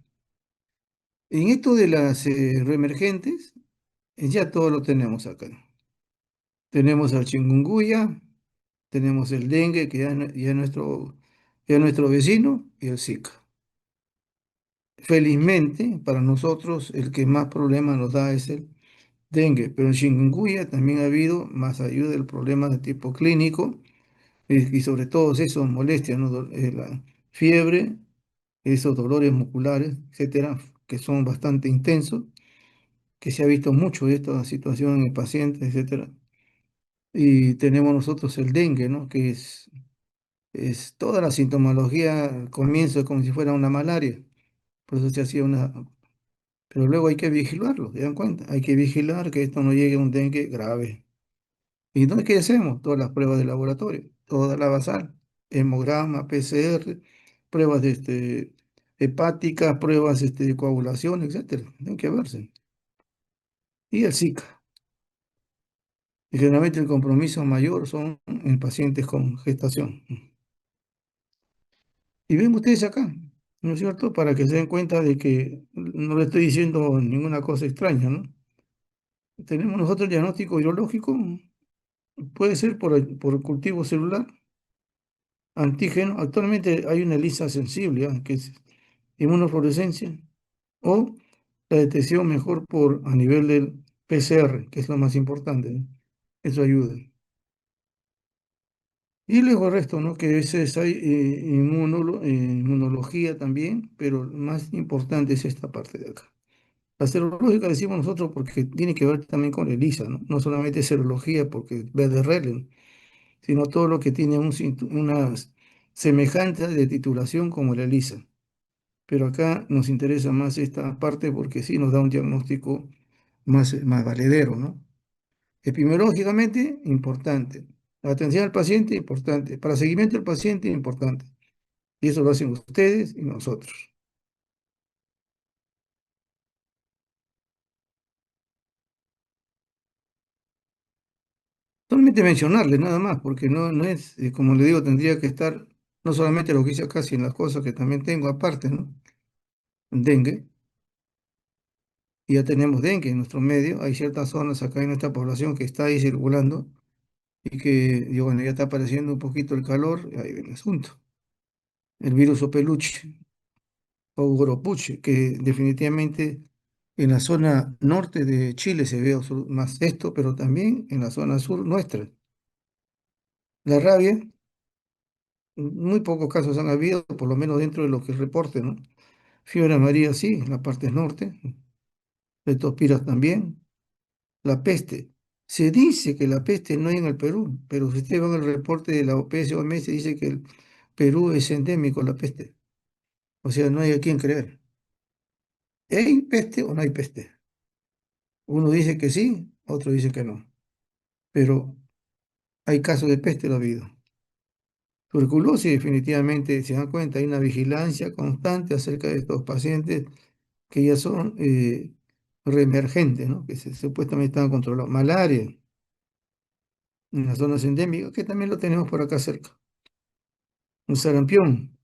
En esto de las reemergentes, ya todo lo tenemos acá. Tenemos al chikungunya, tenemos el dengue, que ya es nuestro vecino, y el Zika. Felizmente, para nosotros, el que más problemas nos da es el dengue, pero en chikungunya también ha habido más ayuda del problema de tipo clínico y sobre todo esos molestias, ¿no? La fiebre, esos dolores musculares, etcétera, que son bastante intensos, que se ha visto mucho de esta situación en el paciente, etcétera. Y tenemos nosotros el dengue, ¿no? Que es toda la sintomología al comienzo es como si fuera una malaria, por eso se hacía una. Pero luego hay que vigilarlo, ¿se dan cuenta? Hay que vigilar que esto no llegue a un dengue grave. ¿Y entonces qué hacemos? Todas las pruebas de laboratorio, toda la basal, hemograma, PCR, pruebas hepáticas, pruebas de coagulación, etcétera. Tienen que verse. Y el Zika. Y generalmente el compromiso mayor son en pacientes con gestación. Y ven ustedes acá, ¿no es cierto? Para que se den cuenta de que no le estoy diciendo ninguna cosa extraña, ¿no? Tenemos nosotros el diagnóstico virológico, puede ser por cultivo celular, antígeno. Actualmente hay una ELISA sensible, que es inmunofluorescencia, o la detección mejor a nivel del PCR, que es lo más importante, ¿no? Eso ayuda. Y luego el resto, ¿no? Que a veces hay inmunología también, pero lo más importante es esta parte de acá. La serológica decimos nosotros porque tiene que ver también con ELISA, ¿no? No solamente serología porque ve de Rellen, sino todo lo que tiene una semejante de titulación como la ELISA. Pero acá nos interesa más esta parte porque sí nos da un diagnóstico más valedero, ¿no? Epidemiológicamente, importante. La atención al paciente, importante. Para seguimiento del paciente, importante. Y eso lo hacen ustedes y nosotros. Solamente mencionarle nada más, porque no es, como le digo, tendría que estar no solamente lo que hice acá, sino las cosas que también tengo aparte, ¿no? Dengue, y ya tenemos dengue en nuestro medio. Hay ciertas zonas acá en nuestra población que está ahí circulando. y que y bueno, ya está apareciendo un poquito el calor, ahí viene el asunto. El virus o peluche o goropuche, que definitivamente en la zona norte de Chile se ve más esto, pero también en la zona sur nuestra. La rabia, muy pocos casos han habido, por lo menos dentro de lo que reporte, ¿no? Fiebre amarilla sí, en la parte norte, leptospiras también. La peste. Se dice que la peste no hay en el Perú, pero si ustedes van al reporte de la OPS-OMS, dice que el Perú es endémico la peste. O sea, no hay a quién creer. ¿Hay peste o no hay peste? Uno dice que sí, otro dice que no. Pero hay casos de peste, lo ha habido. Tuberculosis, definitivamente, se dan cuenta, hay una vigilancia constante acerca de estos pacientes que ya son reemergentes, ¿no? Que supuestamente están controlados. Malaria, en las zonas endémicas, que también lo tenemos por acá cerca. Un sarampión,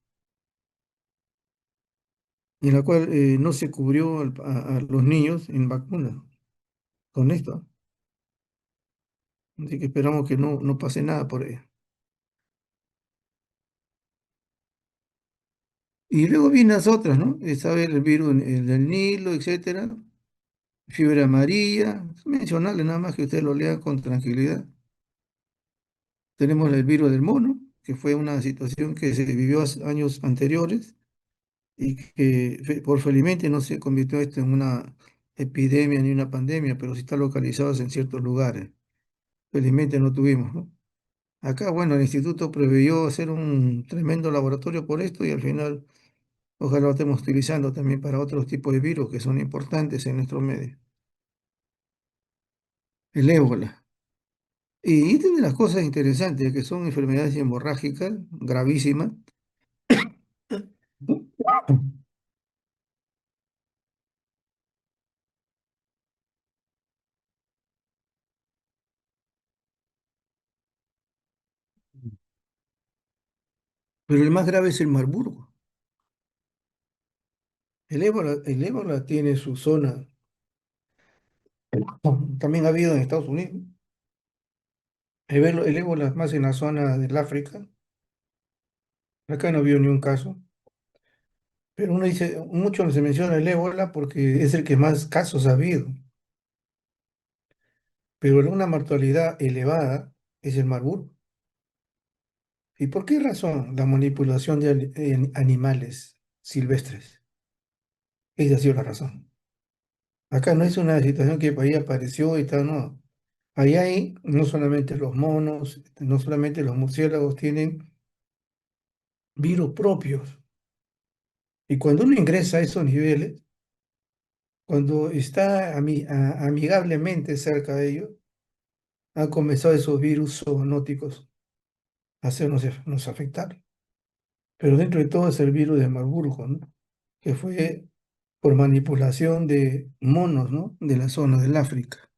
en la cual no se cubrió a los niños en vacunas con esto. Así que esperamos que no pase nada por ahí. Y luego vienen las otras, ¿no? Sabe el virus el del Nilo, etcétera. Fiebre amarilla, mencionarle nada más que usted lo lea con tranquilidad. Tenemos el virus del mono, que fue una situación que se vivió hace años anteriores y que por felizmente no se convirtió esto en una epidemia ni una pandemia, pero sí está localizado en ciertos lugares. Felizmente no tuvimos, ¿no? Acá, bueno, el instituto preveyó hacer un tremendo laboratorio por esto y al final ojalá lo estemos utilizando también para otros tipos de virus que son importantes en nuestro medio. El ébola. Y tiene las cosas interesantes, que son enfermedades hemorrágicas gravísimas. Pero el más grave es el Marburgo. El ébola tiene su zona. También ha habido en Estados Unidos. El ébola es más en la zona del África. Acá no ha habido ni un caso. Pero uno dice, mucho se menciona el ébola porque es el que más casos ha habido. Pero una mortalidad elevada es el Marburgo. ¿Y por qué razón? La manipulación de animales silvestres. Esa ha sido la razón. Acá no es una situación que ahí apareció y tal, no. Ahí hay no solamente los monos, no solamente los murciélagos tienen virus propios. Y cuando uno ingresa a esos niveles, cuando está amigablemente cerca de ellos, han comenzado esos virus zoonóticos a nos afectar. Pero dentro de todo es el virus de Marburgo, ¿no? Que fue por manipulación de monos, ¿no? De la zona del África.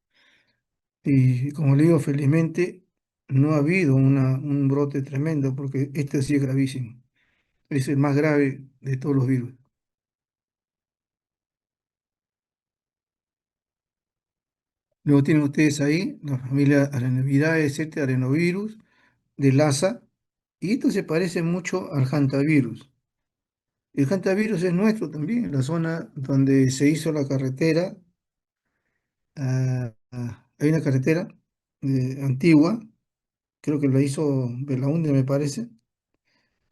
Y como le digo, felizmente no ha habido un brote tremendo, porque este sí es gravísimo. Es el más grave de todos los virus. Luego tienen ustedes ahí la familia Arenavidae, etcétera, adenovirus, de Lassa, y esto se parece mucho al hantavirus. El hantavirus es nuestro también, la zona donde se hizo la carretera. Hay una carretera antigua, creo que la hizo Belaúnde, me parece,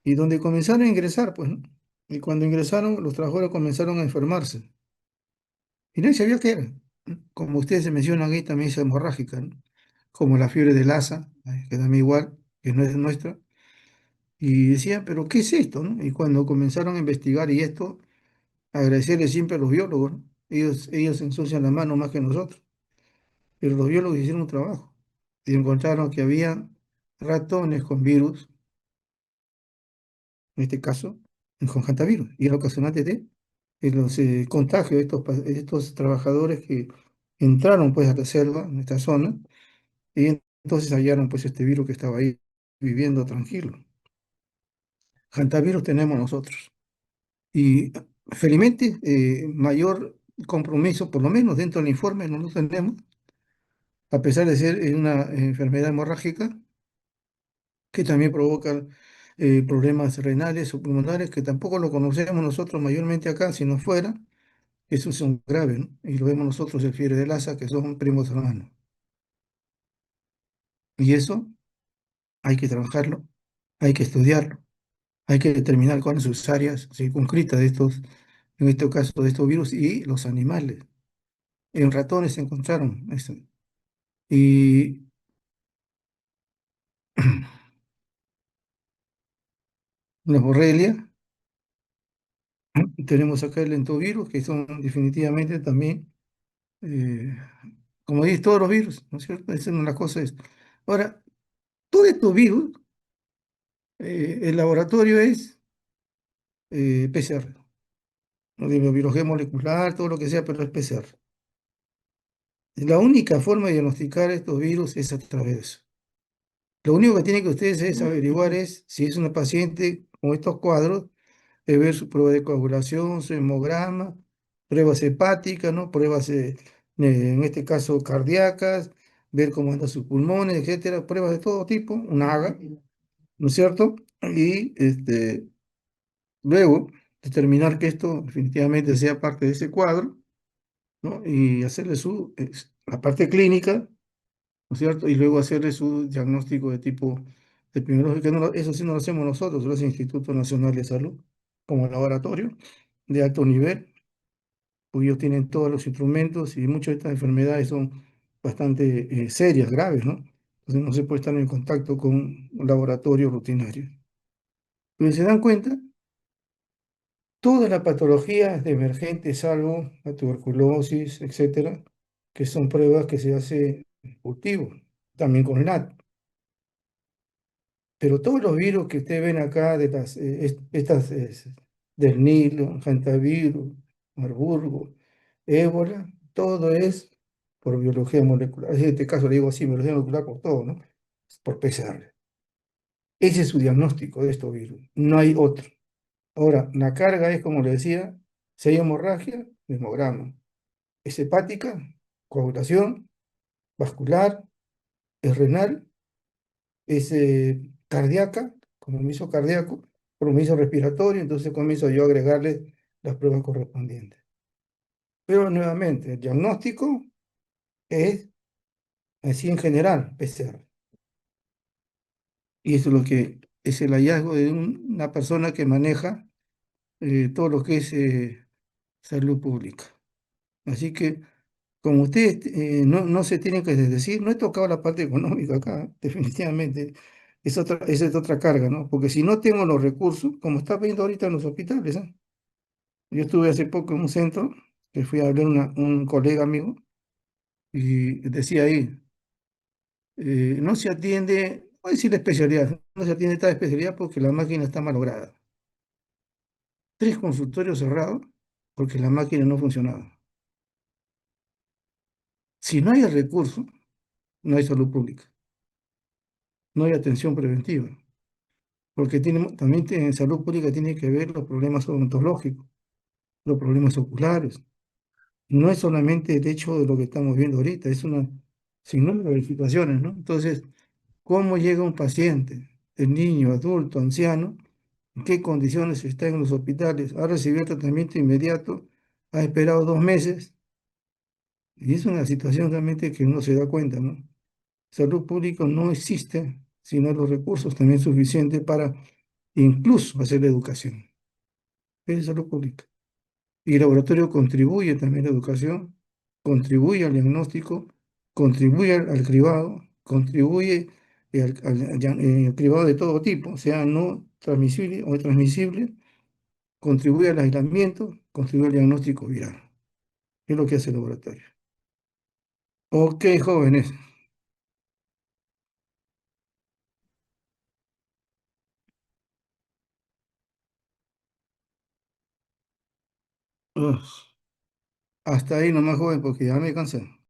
y donde comenzaron a ingresar, pues, ¿no? Y cuando ingresaron, los trabajadores comenzaron a enfermarse. Y nadie sabía qué era. Como ustedes se mencionan ahí, también es hemorrágica, ¿no? Como la fiebre de Lassa, que también igual, que no es nuestra. Y decían, ¿pero qué es esto, no? Y cuando comenzaron a investigar y esto, agradecerle siempre a los biólogos, ¿no? Ellos se ensucian la mano más que nosotros. Pero los biólogos hicieron un trabajo y encontraron que había ratones con virus, en este caso, con hantavirus, y era ocasionante de los contagios de estos trabajadores que entraron pues a la selva, en esta zona, y entonces hallaron pues este virus que estaba ahí viviendo tranquilo. Hantavirus tenemos nosotros. Y felizmente, mayor compromiso, por lo menos dentro del informe no lo tenemos, a pesar de ser una enfermedad hemorrágica que también provoca problemas renales o pulmonares que tampoco lo conocemos nosotros mayormente acá, sino fuera. Esos son graves, ¿no? Y lo vemos nosotros el fiebre de Lassa, que son primos hermanos. Y eso hay que trabajarlo, hay que estudiarlo, hay que determinar cuáles son sus áreas circunscritas de estos, en este caso de estos virus y los animales. En ratones se encontraron eso. Y la borrelia, tenemos acá el entovirus, que son definitivamente también, eh, como dice, todos los virus, ¿no es cierto? Esa es una cosa. Ahora, todos estos virus, el laboratorio es PCR, no digo biología molecular, todo lo que sea, pero es PCR. La única forma de diagnosticar estos virus es a través de eso. Lo único que tienen que ustedes es averiguar es si es una paciente con estos cuadros, ver su prueba de coagulación, su hemograma, pruebas hepáticas, ¿no? Pruebas, en este caso, cardíacas, ver cómo andan sus pulmones, etcétera, pruebas de todo tipo, una AGA, ¿no es cierto? Y luego determinar que esto definitivamente sea parte de ese cuadro, ¿no? Y hacerle la parte clínica, ¿no es cierto? Y luego hacerle su diagnóstico de tipo epidemiológico, que eso sí no lo hacemos nosotros, lo hace el Instituto Nacional de Salud como laboratorio de alto nivel, porque ellos tienen todos los instrumentos y muchas de estas enfermedades son bastante serias, graves, ¿no? Entonces no se puede estar en contacto con un laboratorio rutinario. Pero si se dan cuenta, todas las patologías de emergentes, salvo la tuberculosis, etcétera, que son pruebas que se hace en cultivo, también con LAT. Pero todos los virus que ustedes ven acá, de del Nilo, hantavirus, Marburgo, ébola, todo es por biología molecular. En este caso le digo así, biología molecular por todo, ¿no? Por PCR. Ese es su diagnóstico de estos virus. No hay otro. Ahora, la carga es, como le decía, si hay hemorragia, hemograma. Es hepática, coagulación, vascular, es renal, es cardíaca, compromiso cardíaco, compromiso respiratorio, entonces comienzo yo a agregarle las pruebas correspondientes. Pero nuevamente, el diagnóstico es así en general, PCR. Y eso es lo que es el hallazgo de una persona que maneja todo lo que es salud pública. Así que, como ustedes no se tienen que decir, no he tocado la parte económica acá, definitivamente. Esa es otra carga, ¿no? Porque si no tengo los recursos, como está viendo ahorita en los hospitales, ¿eh? Yo estuve hace poco en un centro, que fui a hablar un colega amigo, y decía ahí, no se atiende, voy a decir la especialidad, no se atiende esta especialidad porque la máquina está malograda. 3 consultorios cerrados porque la máquina no funcionaba. Si no hay el recurso, no hay salud pública, no hay atención preventiva, porque también en salud pública tiene que ver los problemas odontológicos, los problemas oculares. No es solamente el hecho de lo que estamos viendo ahorita, es una sinnúmero de verificaciones, ¿no? Entonces, ¿cómo llega un paciente, el niño, adulto, anciano, en qué condiciones está en los hospitales? Ha recibido tratamiento inmediato, ha esperado 2 meses, y es una situación realmente que uno se da cuenta, ¿no? Salud pública no existe si no hay los recursos también suficientes para incluso hacer la educación. Es salud pública. Y el laboratorio contribuye también a la educación, contribuye al diagnóstico, contribuye al cribado, contribuye al cribado de todo tipo, sea no transmisible o transmisible, contribuye al aislamiento, contribuye al diagnóstico viral. Es lo que hace el laboratorio. Ok, jóvenes. Uf, hasta ahí nomás, joven, porque ya me cansé.